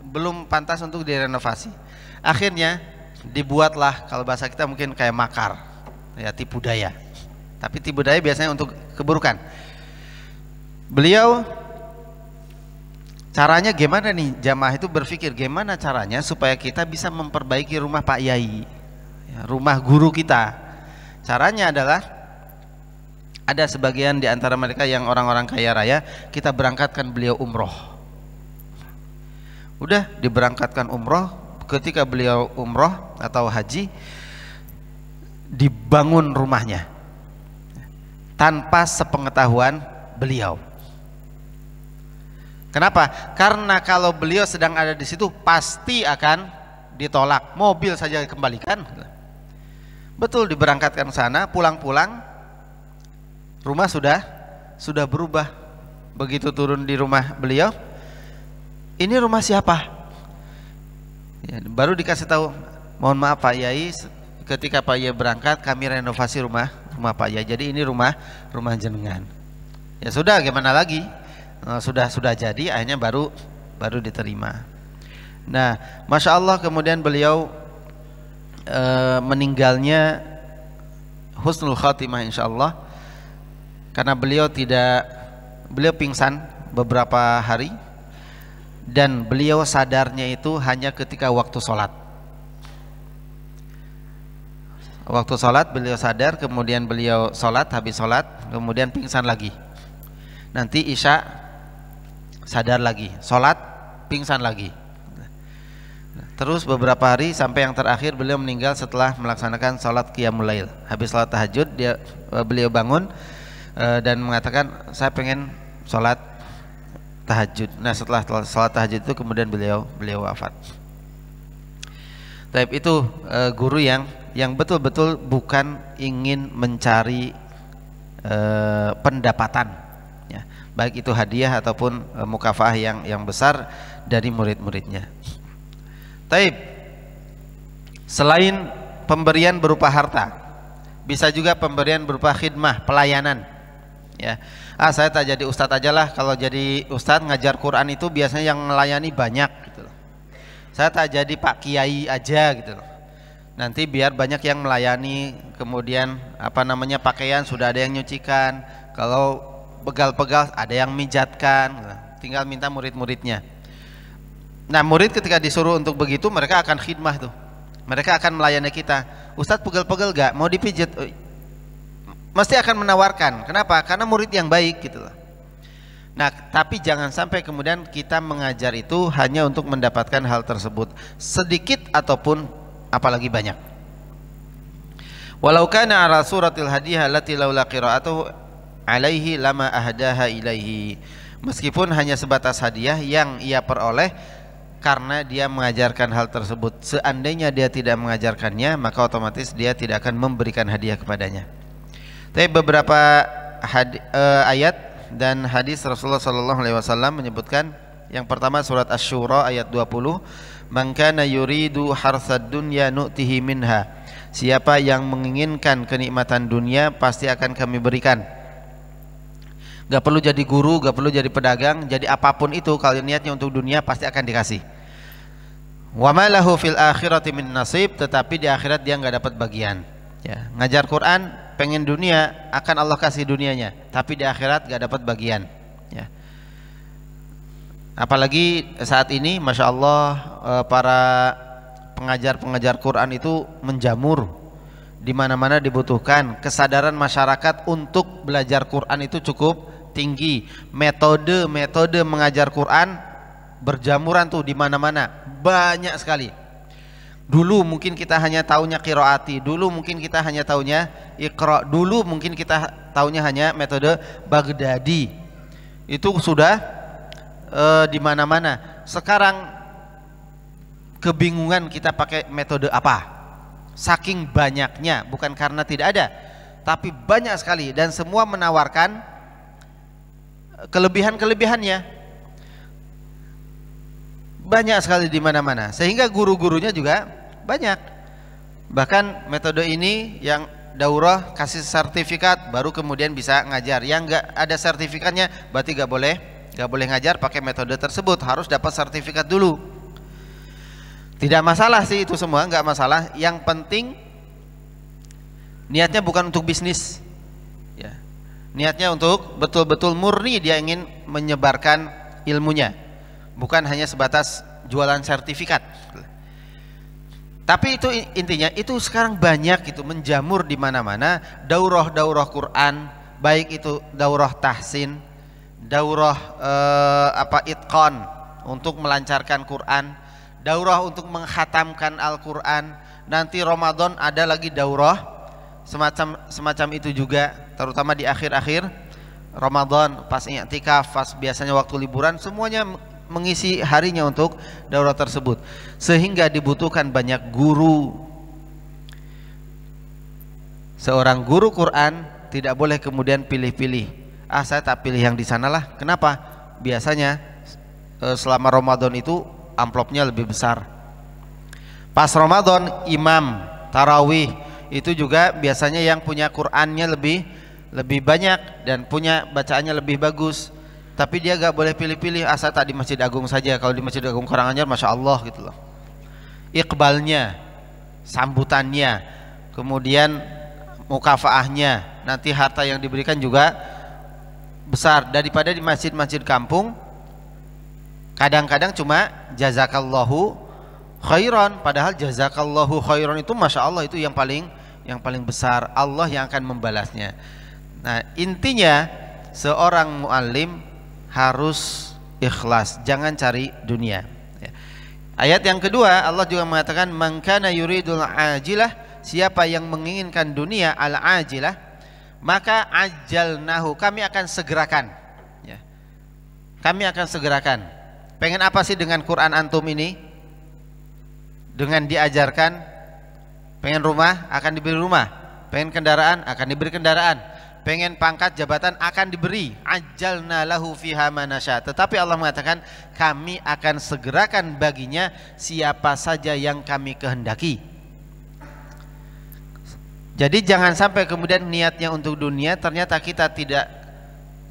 belum pantas untuk direnovasi. Akhirnya dibuatlah, kalau bahasa kita mungkin kayak makar, ya tipu daya. Tapi tipu daya biasanya untuk keburukan. Beliau caranya gimana nih, jamaah itu berpikir gimana caranya supaya kita bisa memperbaiki rumah Pak Yai, ya, rumah guru kita. Caranya adalah ada sebagian di antara mereka yang orang-orang kaya raya, kita berangkatkan beliau umroh. Udah diberangkatkan umroh, ketika beliau umroh atau haji, dibangun rumahnya tanpa sepengetahuan beliau. Kenapa? Karena kalau beliau sedang ada di situ pasti akan ditolak. Mobil saja dikembalikan. Betul, diberangkatkan sana, pulang-pulang rumah sudah berubah. Begitu turun di rumah beliau, ini rumah siapa? Ya, baru dikasih tahu, mohon maaf Pak Yai, ketika Pak Yai berangkat kami renovasi rumah Pak Yai. Jadi ini rumah jenengan. Ya sudah, gimana lagi? Sudah jadi, akhirnya baru diterima. Nah, masya Allah, kemudian beliau meninggalnya husnul khatimah insya Allah, karena beliau pingsan beberapa hari, dan beliau sadarnya itu hanya ketika waktu sholat. Waktu sholat beliau sadar, kemudian beliau sholat, habis sholat kemudian pingsan lagi. Nanti isya sadar lagi, sholat pingsan lagi. Terus beberapa hari sampai yang terakhir beliau meninggal setelah melaksanakan sholat qiyamul lail. Habis sholat tahajud beliau bangun dan mengatakan saya pengen sholat tahajud. Nah, setelah sholat tahajud itu kemudian beliau wafat. Tapi itu guru yang betul-betul bukan ingin mencari pendapatan, ya, baik itu hadiah ataupun mukafaah yang besar dari murid-muridnya. Taib, selain pemberian berupa harta, bisa juga pemberian berupa khidmah, pelayanan. Ya, saya tak jadi ustadz aja lah. Kalau jadi ustadz ngajar Quran itu biasanya yang melayani banyak gitu loh. Saya tak jadi Pak Kiai aja gitu loh. Nanti biar banyak yang melayani, kemudian pakaian sudah ada yang nyucikan, kalau pegal-pegal ada yang mijatkan, tinggal minta murid-muridnya. Nah, murid ketika disuruh untuk begitu, mereka akan khidmah tuh, mereka akan melayani kita. Ustadz pegel-pegel gak? Mau dipijat? Mesti akan menawarkan. Kenapa? Karena murid yang baik gitu loh. Nah, tapi jangan sampai kemudian kita mengajar itu hanya untuk mendapatkan hal tersebut, sedikit ataupun apalagi banyak. Walau kana ala suratil hadiyah allati laula qira'atuhu alaihi lama ahdaha ilaihi. Meskipun hanya sebatas hadiah yang ia peroleh karena dia mengajarkan hal tersebut. Seandainya dia tidak mengajarkannya, maka otomatis dia tidak akan memberikan hadiah kepadanya. Tapi beberapa ayat dan hadis Rasulullah SAW menyebutkan, yang pertama surat Asy-Syura ayat 20, man kana yuridu harsad dunya nu'tihi minha. Siapa yang menginginkan kenikmatan dunia pasti akan kami berikan. Gak perlu jadi guru, gak perlu jadi pedagang, jadi apapun itu kalau niatnya untuk dunia pasti akan dikasih. Wa ma lahu fil akhirati min nasib, tetapi di akhirat dia nggak dapat bagian. Ya, ngajar Quran pengen dunia, akan Allah kasih dunianya, tapi di akhirat nggak dapat bagian. Ya. Apalagi saat ini, masya Allah, para pengajar-pengajar Quran itu menjamur, di mana-mana dibutuhkan. Kesadaran masyarakat untuk belajar Quran itu cukup tinggi. Metode mengajar Quran berjamuran tuh di mana-mana, banyak sekali. Dulu mungkin kita hanya taunya qiraati, dulu mungkin kita hanya taunya iqra, dulu mungkin kita taunya hanya metode Baghdadi. Itu sudah di mana-mana. Sekarang kebingungan kita pakai metode apa? Saking banyaknya, bukan karena tidak ada, tapi banyak sekali, dan semua menawarkan kelebihan-kelebihannya. Banyak sekali di mana-mana, sehingga guru-gurunya juga banyak. Bahkan metode ini yang daurah kasih sertifikat baru kemudian bisa ngajar. Yang nggak ada sertifikatnya berarti nggak boleh ngajar pakai metode tersebut, harus dapat sertifikat dulu. Tidak masalah sih itu semua, nggak masalah. Yang penting niatnya bukan untuk bisnis, ya. Niatnya untuk betul-betul murni dia ingin menyebarkan ilmunya, bukan hanya sebatas jualan sertifikat. Tapi itu intinya, itu sekarang banyak itu menjamur di mana-mana, daurah-daurah Quran, baik itu daurah tahsin, daurah itqan untuk melancarkan Quran, daurah untuk menghatamkan Al-Quran. Nanti Ramadan ada lagi daurah semacam itu juga, terutama di akhir-akhir Ramadan, pas i'tikaf, pas biasanya waktu liburan, semuanya mengisi harinya untuk daurah tersebut. Sehingga dibutuhkan banyak guru. Seorang guru Quran tidak boleh kemudian pilih-pilih. Saya tak pilih yang di sanalah. Kenapa? Biasanya selama Ramadan itu amplopnya lebih besar. Pas Ramadan imam tarawih itu juga biasanya yang punya Qur'annya lebih banyak dan punya bacaannya lebih bagus. Tapi dia gak boleh pilih-pilih, saya tak di Masjid Agung saja. Kalau di Masjid Agung Karanganyar, Masya Allah gitu loh. Iqbalnya, sambutannya, kemudian mukafaahnya, nanti harta yang diberikan juga besar daripada di masjid-masjid kampung. Kadang-kadang cuma jazakallahu khairan, padahal jazakallahu khairan itu Masya Allah itu yang paling besar, Allah yang akan membalasnya. Nah intinya seorang muallim harus ikhlas, jangan cari dunia. Ayat yang kedua Allah juga mengatakan man kana yuridul ajilah, siapa yang menginginkan dunia al-ajilah, maka ajalnahu, kami akan segerakan, ya. Kami akan segerakan. Pengen apa sih dengan Quran antum ini? Dengan diajarkan, pengen rumah akan diberi rumah, pengen kendaraan akan diberi kendaraan, pengen pangkat jabatan akan diberi. Ajalna lahu fiha manasya. Tetapi Allah mengatakan kami akan segerakan baginya siapa saja yang kami kehendaki. Jadi jangan sampai kemudian niatnya untuk dunia, ternyata kita tidak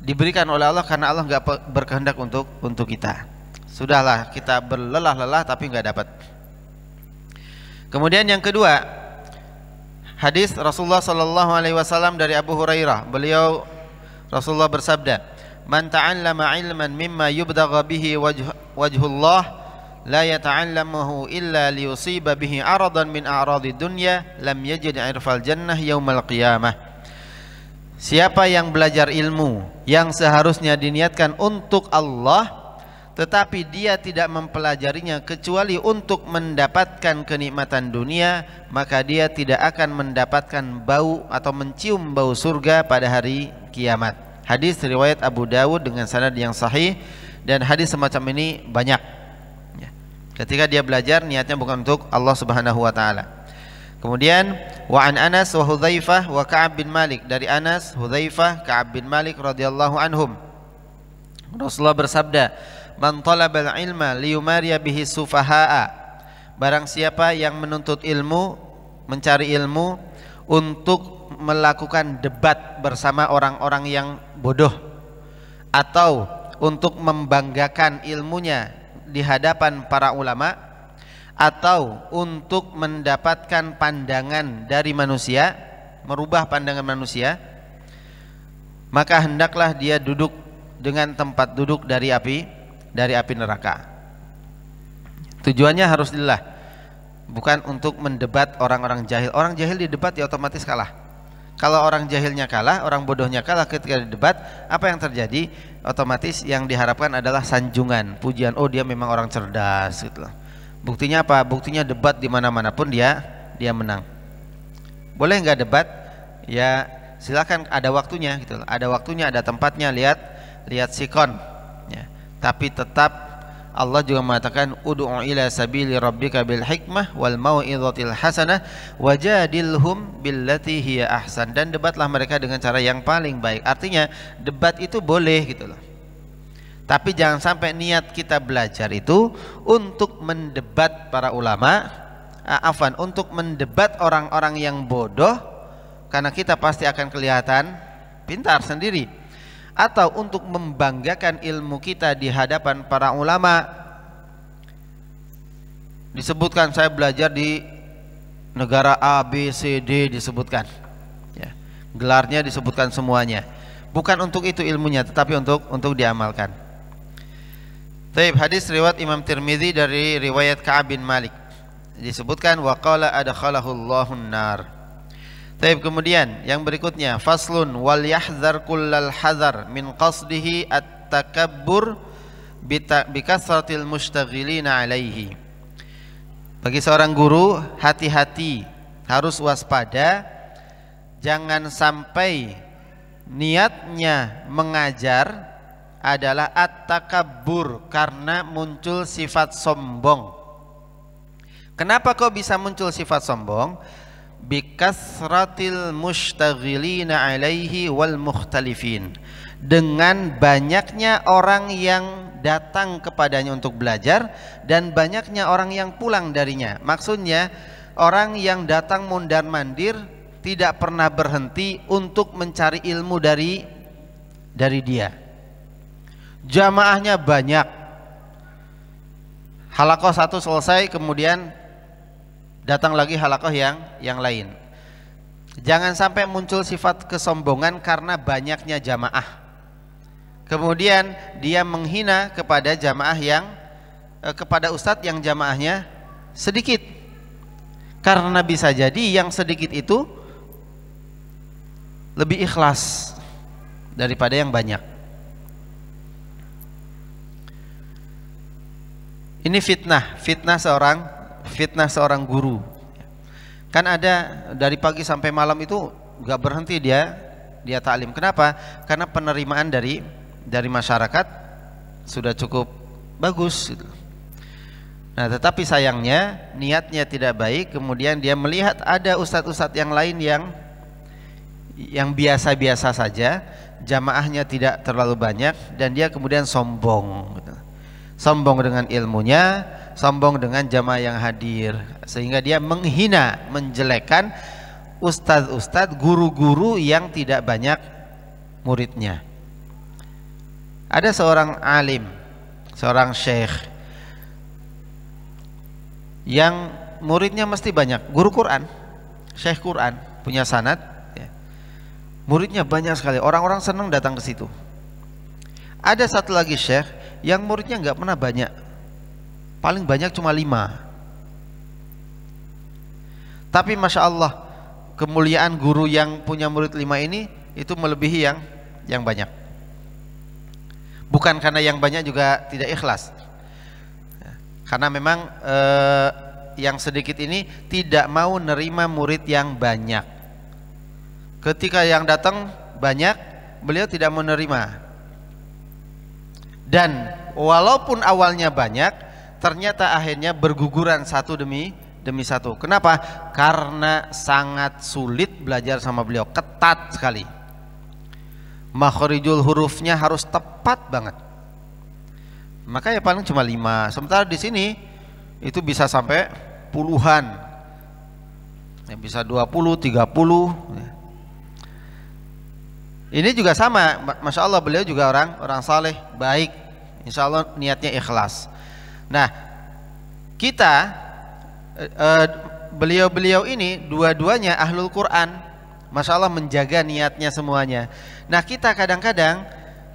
diberikan oleh Allah karena Allah nggak berkehendak untuk kita. Sudahlah kita berlelah-lelah tapi nggak dapat. Kemudian yang kedua, hadis Rasulullah Sallallahu Alaihi Wasallam dari Abu Hurairah. Beliau Rasulullah bersabda, "Man ta'allama ilman mimma yubdagha bihi wajhullah, la yata'allamuhu illa liyusiba bihi aradan min a'radid dunya, lam yajid 'irfal jannah yaumal qiyamah." Siapa yang belajar ilmu yang seharusnya diniatkan untuk Allah, tetapi dia tidak mempelajarinya kecuali untuk mendapatkan kenikmatan dunia, maka dia tidak akan mendapatkan bau atau mencium bau surga pada hari kiamat. Hadis riwayat Abu Dawud dengan sanad yang sahih, dan hadis semacam ini banyak. Ketika dia belajar niatnya bukan untuk Allah Subhanahu wa taala. Kemudian wa an Anas wa Hudzaifah wa Ka'ab bin Malik, dari Anas, Hudzaifah, Ka'ab bin Malik radhiyallahu anhum. Rasulullah bersabda, "Man talabal ilma liyumariya bihi sufaha'a." Barang siapa yang menuntut ilmu, mencari ilmu untuk melakukan debat bersama orang-orang yang bodoh, atau untuk membanggakan ilmunya di hadapan para ulama, atau untuk mendapatkan pandangan dari manusia, merubah pandangan manusia, maka hendaklah dia duduk dengan tempat duduk dari api neraka. Tujuannya harus lillah, bukan untuk mendebat orang-orang jahil. Orang jahil didebat ya otomatis kalah. Kalau orang jahilnya kalah, orang bodohnya kalah ketika didebat, apa yang terjadi? Otomatis yang diharapkan adalah sanjungan, pujian. Oh, dia memang orang cerdas gitu loh. Buktinya apa? Buktinya debat di mana-mana pun dia menang. Boleh nggak debat? Ya silakan, ada waktunya gitu loh. Ada waktunya, ada tempatnya, lihat sikon. Ya. Tapi tetap Allah juga mengatakan ud'u ila sabili rabbika bil hikmah wal mau'izatil hasanah wajadilhum billati hiya ahsan, dan debatlah mereka dengan cara yang paling baik. Artinya debat itu boleh gitu loh. Tapi jangan sampai niat kita belajar itu untuk mendebat para ulama, untuk mendebat orang-orang yang bodoh, karena kita pasti akan kelihatan pintar sendiri, atau untuk membanggakan ilmu kita di hadapan para ulama. disebutkan saya belajar di negara A, B, C, D disebutkan. Ya. Gelarnya disebutkan semuanya. Bukan untuk itu ilmunya, tetapi untuk diamalkan. Taib, hadis riwayat Imam Tirmidzi dari riwayat Ka'ab bin Malik. Disebutkan wa qala adkhalahu Allahun nar. Taib, kemudian yang berikutnya faslun wal yahzar kullal hazar min qasdihi at-takabbur bi kasratil mustaghilina alaihi. Bagi seorang guru, hati-hati, harus waspada, jangan sampai niatnya mengajar adalah at-takabbur, karena muncul sifat sombong. Kenapa kok bisa muncul sifat sombong? Bikasratil mustaghilina alaihi wal mukhtalifin, dengan banyaknya orang yang datang kepadanya untuk belajar dan banyaknya orang yang pulang darinya. Maksudnya orang yang datang mondar-mandir, tidak pernah berhenti untuk mencari ilmu dari dia. Jamaahnya banyak, halaqah satu selesai, kemudian datang lagi halaqah yang lain. Jangan sampai muncul sifat kesombongan karena banyaknya jamaah. Kemudian dia menghina kepada jamaah kepada ustadz yang jamaahnya sedikit, karena bisa jadi yang sedikit itu lebih ikhlas daripada yang banyak. Ini fitnah seorang guru. Kan ada dari pagi sampai malam itu gak berhenti dia taklim. Kenapa? Karena penerimaan dari masyarakat sudah cukup bagus gitu. Nah, tetapi sayangnya niatnya tidak baik, kemudian dia melihat ada ustadz-ustadz yang lain yang biasa-biasa saja, jamaahnya tidak terlalu banyak, dan dia kemudian sombong gitu. Sombong dengan ilmunya, sombong dengan jamaah yang hadir, sehingga dia menghina, menjelekkan ustadz-ustadz, guru-guru yang tidak banyak muridnya. Ada seorang alim, seorang syekh yang muridnya mesti banyak, guru Quran, syekh Quran, punya sanad ya. Muridnya banyak sekali, orang-orang senang datang ke situ. Ada satu lagi syekh yang muridnya nggak pernah banyak, paling banyak cuma 5. Tapi Masya Allah, kemuliaan guru yang punya murid 5 ini itu melebihi yang banyak. Bukan karena yang banyak juga tidak ikhlas, karena memang yang sedikit ini tidak mau nerima murid yang banyak. Ketika yang datang banyak, beliau tidak mau nerima. Dan walaupun awalnya banyak, ternyata akhirnya berguguran satu demi satu. Kenapa? Karena sangat sulit belajar sama beliau, ketat sekali. Makhrijul hurufnya harus tepat banget. Maka ya paling cuma 5. Sementara di sini itu bisa sampai puluhan. Ya, bisa 20, 30. Ini juga sama, Masya Allah, beliau juga orang saleh, baik, Insya Allah niatnya ikhlas. Nah, kita beliau-beliau ini dua-duanya ahlul Quran, Masya Allah, menjaga niatnya semuanya. Nah, kita kadang-kadang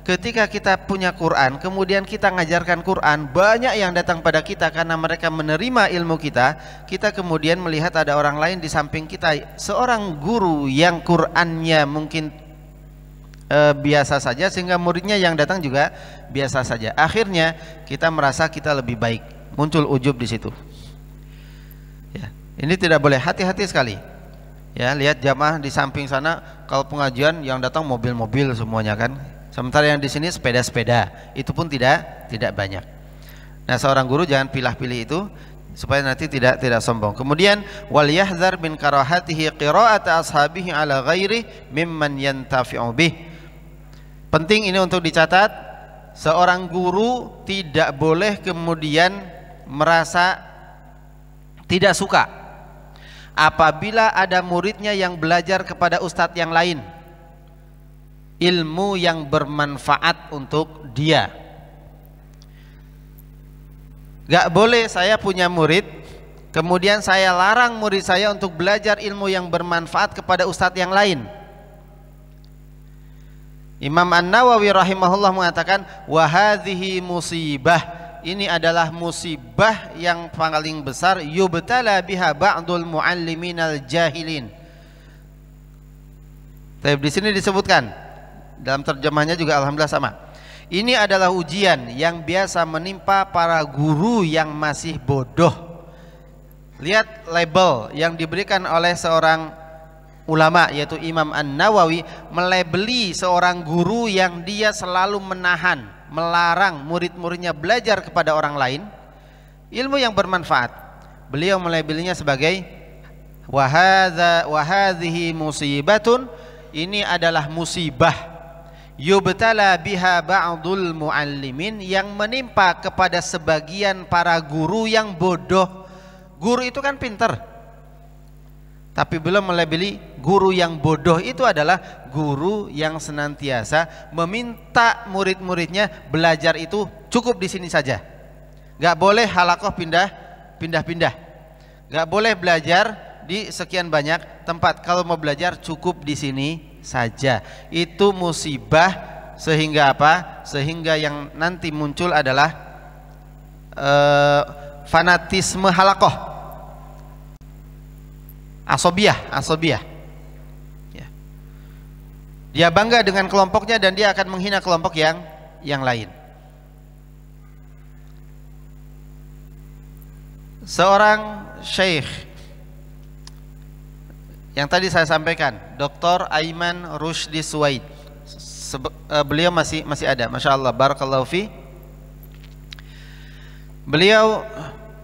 ketika kita punya Quran, kemudian kita ngajarkan Quran, banyak yang datang pada kita karena mereka menerima ilmu kita. Kita kemudian melihat ada orang lain di samping kita, seorang guru yang Qurannya mungkin biasa saja, sehingga muridnya yang datang juga biasa saja. Akhirnya kita merasa kita lebih baik, muncul ujub di situ. Ya, ini tidak boleh, hati-hati sekali. Ya, lihat jamaah di samping sana, kalau pengajian yang datang mobil-mobil semuanya kan. Sementara yang di sini sepeda-sepeda, itu pun tidak banyak. Nah, seorang guru jangan pilih-pilih itu supaya nanti tidak sombong. Kemudian wal yahzar min karahatihi qira'at ashabihi ala ghairi mimman yantafi'u bih. Penting ini untuk dicatat, seorang guru tidak boleh kemudian merasa tidak suka apabila ada muridnya yang belajar kepada ustadz yang lain ilmu yang bermanfaat untuk dia. Gak boleh saya punya murid kemudian saya larang murid saya untuk belajar ilmu yang bermanfaat kepada ustadz yang lain. Imam An-Nawawi rahimahullah mengatakan, wa hadhihi musibah, ini adalah musibah yang paling besar, yubtala biha ba'dul mualliminal jahilin. Tapi di sini disebutkan dalam terjemahnya juga alhamdulillah sama. Ini adalah ujian yang biasa menimpa para guru yang masih bodoh. Lihat label yang diberikan oleh seorang ulama, yaitu Imam An-Nawawi, melabeli seorang guru yang dia selalu menahan, melarang murid-muridnya belajar kepada orang lain ilmu yang bermanfaat. Beliau melabelinya sebagai wa hadhihi musibatun, ini adalah musibah, yubtala biha ba'dul muallimin, yang menimpa kepada sebagian para guru yang bodoh. Guru itu kan pinter, tapi belum melabeli guru yang bodoh itu adalah guru yang senantiasa meminta murid-muridnya belajar itu cukup di sini saja. Gak boleh halakoh pindah-pindah. Gak boleh belajar di sekian banyak tempat. Kalau mau belajar cukup di sini saja. Itu musibah, sehingga apa? Sehingga yang nanti muncul adalah fanatisme halakoh. Asobiyah. Ya. Dia bangga dengan kelompoknya dan dia akan menghina kelompok yang lain. Seorang syekh yang tadi saya sampaikan, Dr. Aiman Rushdi Suwaid, beliau masih ada, masya Allah, barakallahu fi. Beliau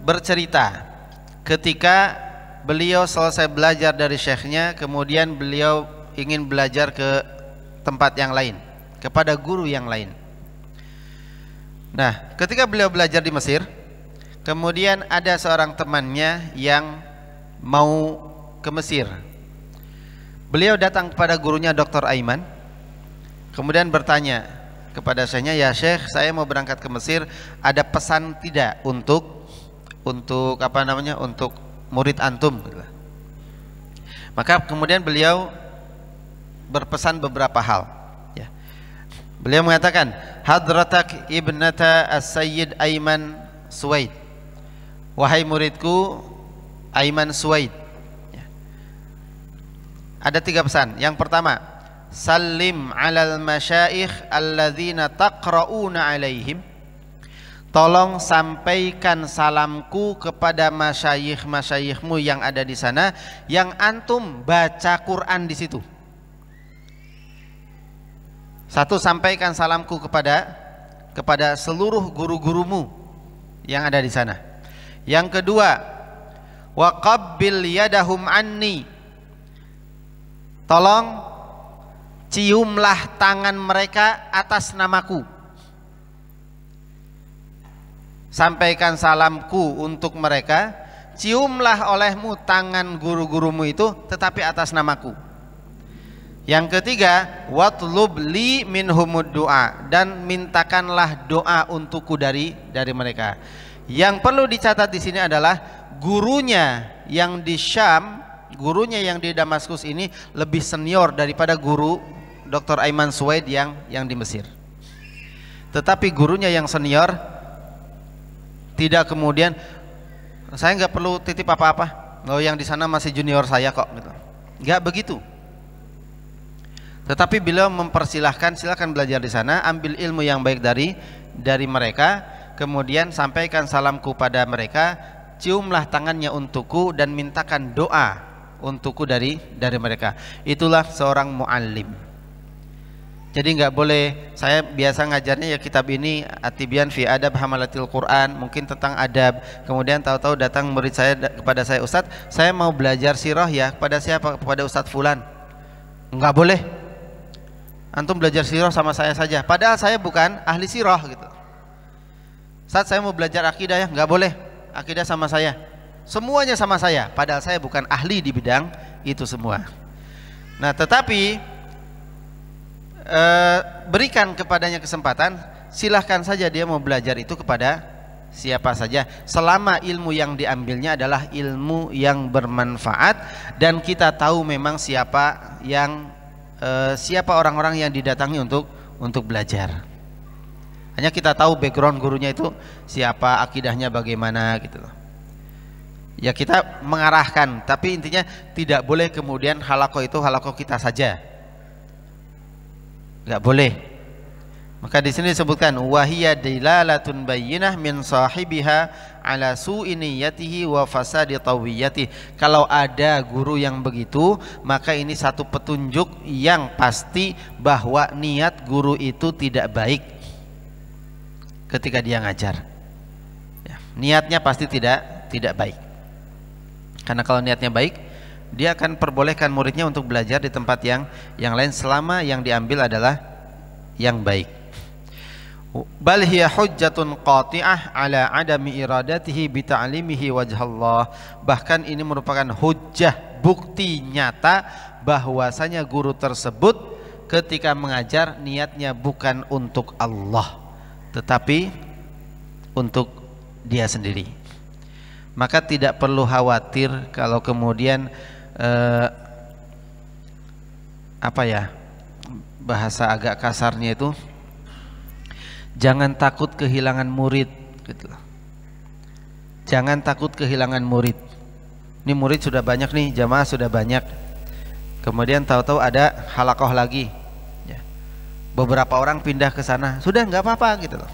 bercerita ketika beliau selesai belajar dari syekhnya, kemudian beliau ingin belajar ke tempat yang lain, kepada guru yang lain. Nah, ketika beliau belajar di Mesir, kemudian ada seorang temannya yang mau ke Mesir. Beliau datang kepada gurunya Dr. Aiman, kemudian bertanya kepada syekhnya, ya syekh, saya mau berangkat ke Mesir, ada pesan tidak untuk apa namanya, untuk murid antum. Maka kemudian beliau berpesan beberapa hal, ya. Beliau mengatakan, hadratak ibnata as-sayyid Aiman Suwaid, wahai muridku Aiman Suwaid, ya. Ada 3 pesan. Yang pertama, salim alal masyaikh alladzina taqra'una alaihim, tolong sampaikan salamku kepada masyayikh-masyayikhmu yang ada di sana, yang antum baca Quran di situ. Satu, sampaikan salamku kepada seluruh guru-gurumu yang ada di sana. Yang kedua, wa qabbil yadahum anni, tolong ciumlah tangan mereka atas namaku. Sampaikan salamku untuk mereka, ciumlah olehmu tangan guru-gurumu itu, tetapi atas namaku. Yang ketiga, watlub li minhumud doa, dan mintakanlah doa untukku dari mereka. Yang perlu dicatat di sini adalah gurunya yang di Syam, gurunya yang di Damaskus ini lebih senior daripada guru Dr. Aiman Suwaid yang di Mesir. Tetapi gurunya yang senior tidak kemudian, saya nggak perlu titip apa-apa, loh yang di sana masih junior saya kok, gitu. Nggak begitu. Tetapi beliau mempersilahkan, silakan belajar di sana, ambil ilmu yang baik dari mereka, kemudian sampaikan salamku pada mereka, ciumlah tangannya untukku dan mintakan doa untukku dari mereka. Itulah seorang muallim. Jadi nggak boleh, saya biasa ngajarnya ya kitab ini, At-Tibyan fi Adab Hamalatil Quran, mungkin tentang adab, kemudian tahu-tahu datang murid saya kepada saya, Ustadz, saya mau belajar sirah ya, kepada siapa? Kepada Ustadz Fulan. Nggak boleh, antum belajar sirah sama saya saja, padahal saya bukan ahli sirah gitu. Ustadz, saya mau belajar akidah ya, nggak boleh, akidah sama saya, semuanya sama saya, padahal saya bukan ahli di bidang itu semua. Nah, tetapi berikan kepadanya kesempatan, silahkan saja dia mau belajar itu kepada siapa saja, selama ilmu yang diambilnya adalah ilmu yang bermanfaat dan kita tahu memang siapa orang-orang yang didatangi untuk belajar. Hanya kita tahu background gurunya itu siapa, akidahnya bagaimana gitu loh. Ya kita mengarahkan, tapi intinya tidak boleh kemudian halaqah itu halaqah kita saja, nggak boleh. Maka di sini disebutkan wahiya dilalatun bayyinah min sahibiha ala su'i niyyatihi wa fasadi tawiyatihi. Kalau ada guru yang begitu, maka ini satu petunjuk yang pasti bahwa niat guru itu tidak baik ketika dia ngajar. Ya, niatnya pasti tidak baik. Karena kalau niatnya baik, dia akan perbolehkan muridnya untuk belajar di tempat yang lain selama yang diambil adalah yang baik. Bal hiya hujjatun qati'ah ala adami iradatihi bi ta'limihi wajhallah. Bahkan ini merupakan hujjah, bukti nyata bahwasanya guru tersebut ketika mengajar niatnya bukan untuk Allah tetapi untuk dia sendiri. Maka tidak perlu khawatir kalau kemudian bahasa agak kasarnya itu, jangan takut kehilangan murid gitu. Jangan takut kehilangan murid. Ini murid sudah banyak nih, jamaah sudah banyak. Kemudian tahu-tahu ada halaqah lagi. Ya. Beberapa orang pindah ke sana, sudah nggak apa-apa gitu loh.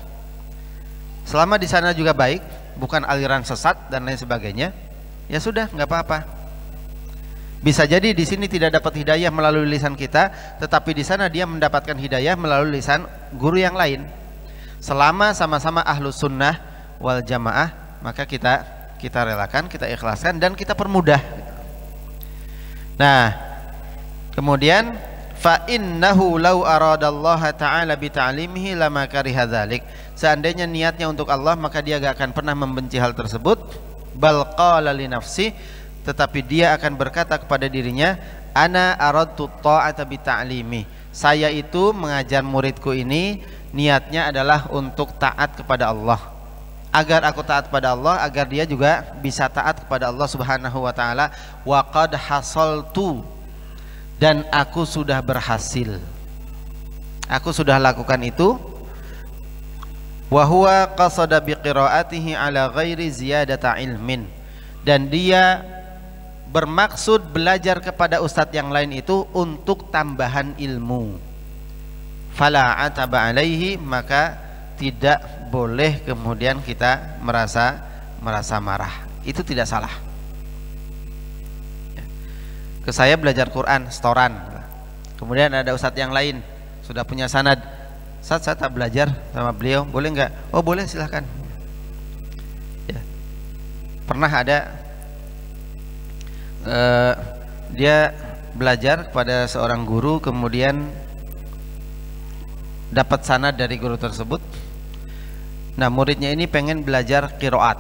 Selama di sana juga baik, bukan aliran sesat dan lain sebagainya, ya sudah nggak apa-apa. Bisa jadi di sini tidak dapat hidayah melalui lisan kita, tetapi di sana dia mendapatkan hidayah melalui lisan guru yang lain. Selama sama-sama ahlus sunnah wal jamaah, maka kita relakan, kita ikhlaskan dan kita permudah. Nah, kemudian fa innahu law aradallaha ta'ala bi ta'limihi lama kariha dzalik. Seandainya niatnya untuk Allah, maka dia gak akan pernah membenci hal tersebut. Bal qala li nafsi, tetapi dia akan berkata kepada dirinya, ana aradtu ta'ata bi ta'limi. Saya itu mengajar muridku ini niatnya adalah untuk taat kepada Allah, agar aku taat kepada Allah, agar dia juga bisa taat kepada Allah Subhanahu wa taala. Wa qad hasaltu, dan aku sudah berhasil, aku sudah lakukan itu. Wa huwa qasada biqiraatihi ala ghairi ziyadata ilmin, dan dia bermaksud belajar kepada ustadz yang lain itu untuk tambahan ilmu. Fala ataba alaihi, maka tidak boleh kemudian kita merasa marah. Itu tidak salah. Ke saya belajar Quran setoran, kemudian ada ustadz yang lain sudah punya sanad, Ustadz saya tak belajar sama beliau, boleh nggak? Oh boleh, silahkan. Ya. Pernah ada dia belajar kepada seorang guru, kemudian dapat sanad dari guru tersebut. Nah, muridnya ini pengen belajar qiraat.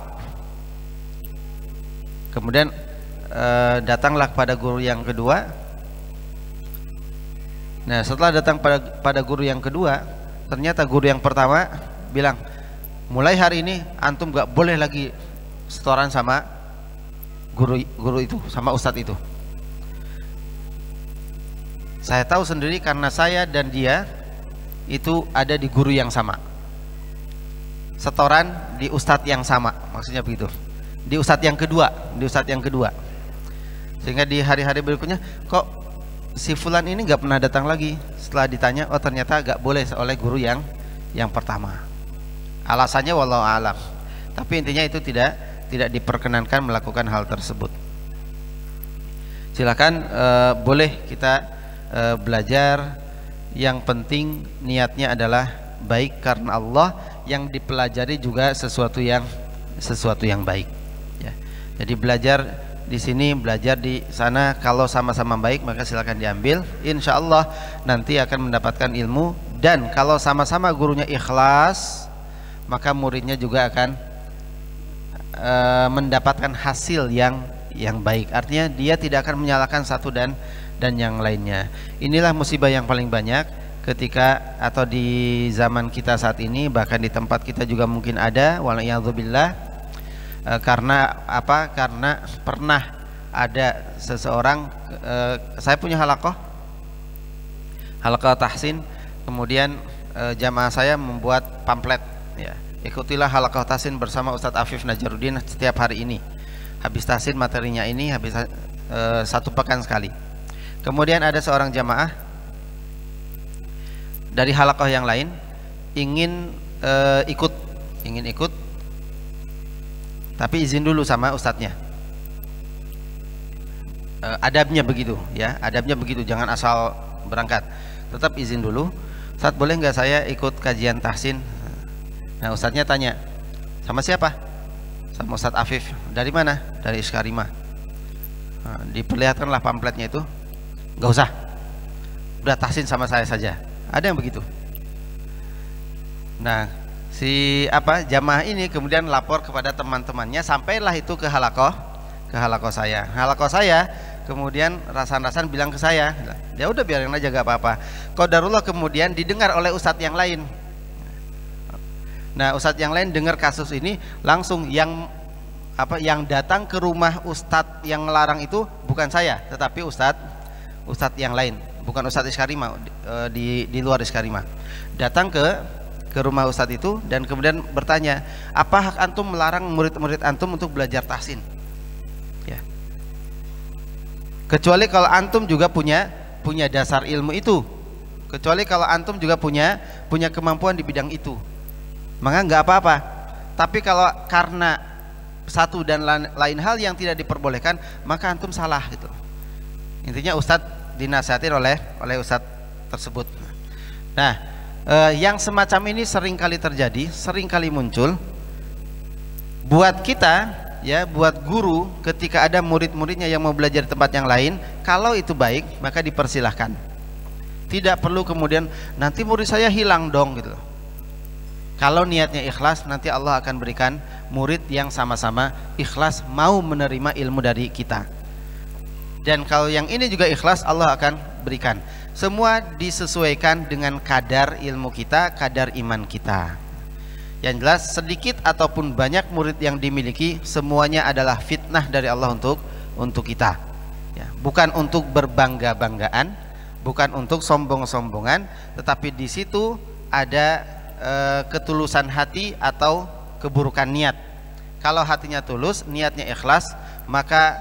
Kemudian datanglah pada guru yang kedua. Nah, setelah datang pada guru yang kedua, ternyata guru yang pertama bilang, mulai hari ini antum gak boleh lagi setoran sama guru itu, sama ustadz itu. Saya tahu sendiri karena saya dan dia itu ada di guru yang sama, setoran di ustadz yang sama, maksudnya begitu, di ustadz yang kedua, sehingga di hari-hari berikutnya kok si fulan ini nggak pernah datang lagi. Setelah ditanya, oh ternyata nggak boleh oleh guru yang pertama. Alasannya wallahu a'lam, tapi intinya itu tidak diperkenankan melakukan hal tersebut. Silakan, boleh kita belajar, yang penting niatnya adalah baik karena Allah, yang dipelajari juga sesuatu yang baik. Ya. Jadi belajar di sini, belajar di sana, kalau sama-sama baik maka silakan diambil. Insya Allah nanti akan mendapatkan ilmu, dan kalau sama-sama gurunya ikhlas maka muridnya juga akan mendapatkan hasil yang baik. Artinya dia tidak akan menyalahkan satu dan yang lainnya. Inilah musibah yang paling banyak, ketika atau di zaman kita saat ini, bahkan di tempat kita juga mungkin ada, wala'iyadzubillah. Karena apa? Karena pernah ada seseorang, saya punya halaqah tahsin, kemudian jamaah saya membuat pamflet, ya, ikutilah halaqah tahsin bersama Ustadz Afif Najaruddin setiap hari ini. Habis tahsin materinya ini habis 1 pekan sekali. Kemudian ada seorang jamaah dari halaqah yang lain ingin ikut, tapi izin dulu sama ustadznya. Adabnya begitu, ya, adabnya begitu, jangan asal berangkat, tetap izin dulu. Ustadz, boleh nggak saya ikut kajian tahsin? Nah, ustadznya tanya, sama siapa? Sama Ustadz Afif. Dari mana? Dari Iskarima. Nah, diperlihatkanlah pamfletnya itu. Nggak usah, udah tahsin sama saya saja. Ada yang begitu. Nah, si jamaah ini kemudian lapor kepada teman-temannya, sampailah itu ke halaqah saya. Halaqah saya kemudian rasan-rasan bilang ke saya, ya udah biarin aja, gak apa-apa. Qadarullah kemudian didengar oleh ustadz yang lain. Nah, ustadz yang lain dengar kasus ini, langsung yang datang ke rumah ustadz yang melarang itu bukan saya, tetapi ustadz yang lain, bukan Ustadz Iskarima, di luar Iskarima. Datang ke rumah ustadz itu dan kemudian bertanya, apa hak antum melarang murid-murid antum untuk belajar tahsin? Ya. Kecuali kalau antum juga punya dasar ilmu itu, kecuali kalau antum juga punya kemampuan di bidang itu, maka nggak apa-apa. Tapi kalau karena satu dan lain hal yang tidak diperbolehkan, maka antum salah gitu. Intinya ustadz dinasihatin oleh ustadz tersebut. Nah, yang semacam ini sering kali terjadi, sering kali muncul. Buat kita, ya, buat guru, ketika ada murid-muridnya yang mau belajar di tempat yang lain, kalau itu baik maka dipersilahkan. Tidak perlu kemudian nanti murid saya hilang dong gitu. Kalau niatnya ikhlas, nanti Allah akan berikan murid yang sama-sama ikhlas mau menerima ilmu dari kita. Dan kalau yang ini juga ikhlas, Allah akan berikan. Semua disesuaikan dengan kadar ilmu kita, kadar iman kita. Yang jelas, sedikit ataupun banyak murid yang dimiliki, semuanya adalah fitnah dari Allah untuk kita, ya, bukan untuk berbangga-banggaan, bukan untuk sombong-sombongan, tetapi di situ ada ketulusan hati atau keburukan niat. Kalau hatinya tulus, niatnya ikhlas, maka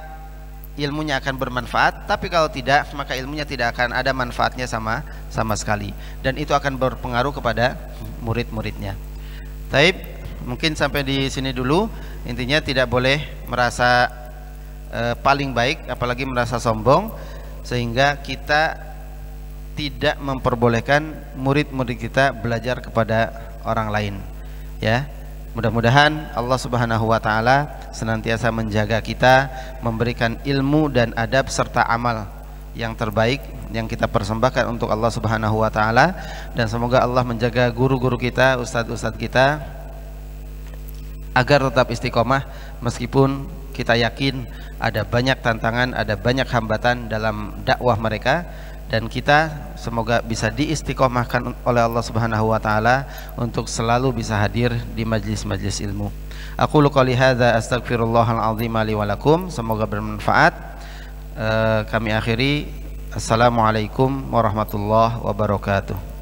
ilmunya akan bermanfaat. Tapi kalau tidak, maka ilmunya tidak akan ada manfaatnya sama sekali, dan itu akan berpengaruh kepada murid-muridnya. Taib, mungkin sampai di sini dulu. Intinya tidak boleh merasa paling baik, apalagi merasa sombong, sehingga kita tidak memperbolehkan murid-murid kita belajar kepada orang lain, ya. Mudah-mudahan Allah Subhanahu wa taala senantiasa menjaga kita, memberikan ilmu dan adab serta amal yang terbaik yang kita persembahkan untuk Allah Subhanahu wa taala, dan semoga Allah menjaga guru-guru kita, ustadz-ustadz kita agar tetap istiqomah meskipun kita yakin ada banyak tantangan, ada banyak hambatan dalam dakwah mereka, dan kita semoga bisa diistiqomahkan oleh Allah Subhanahu wa taala untuk selalu bisa hadir di majlis-majlis ilmu. Aqulu qouli hadza astaghfirullahal azim li wa lakum. Semoga bermanfaat. Kami akhiri. Assalamualaikum warahmatullahi wabarakatuh.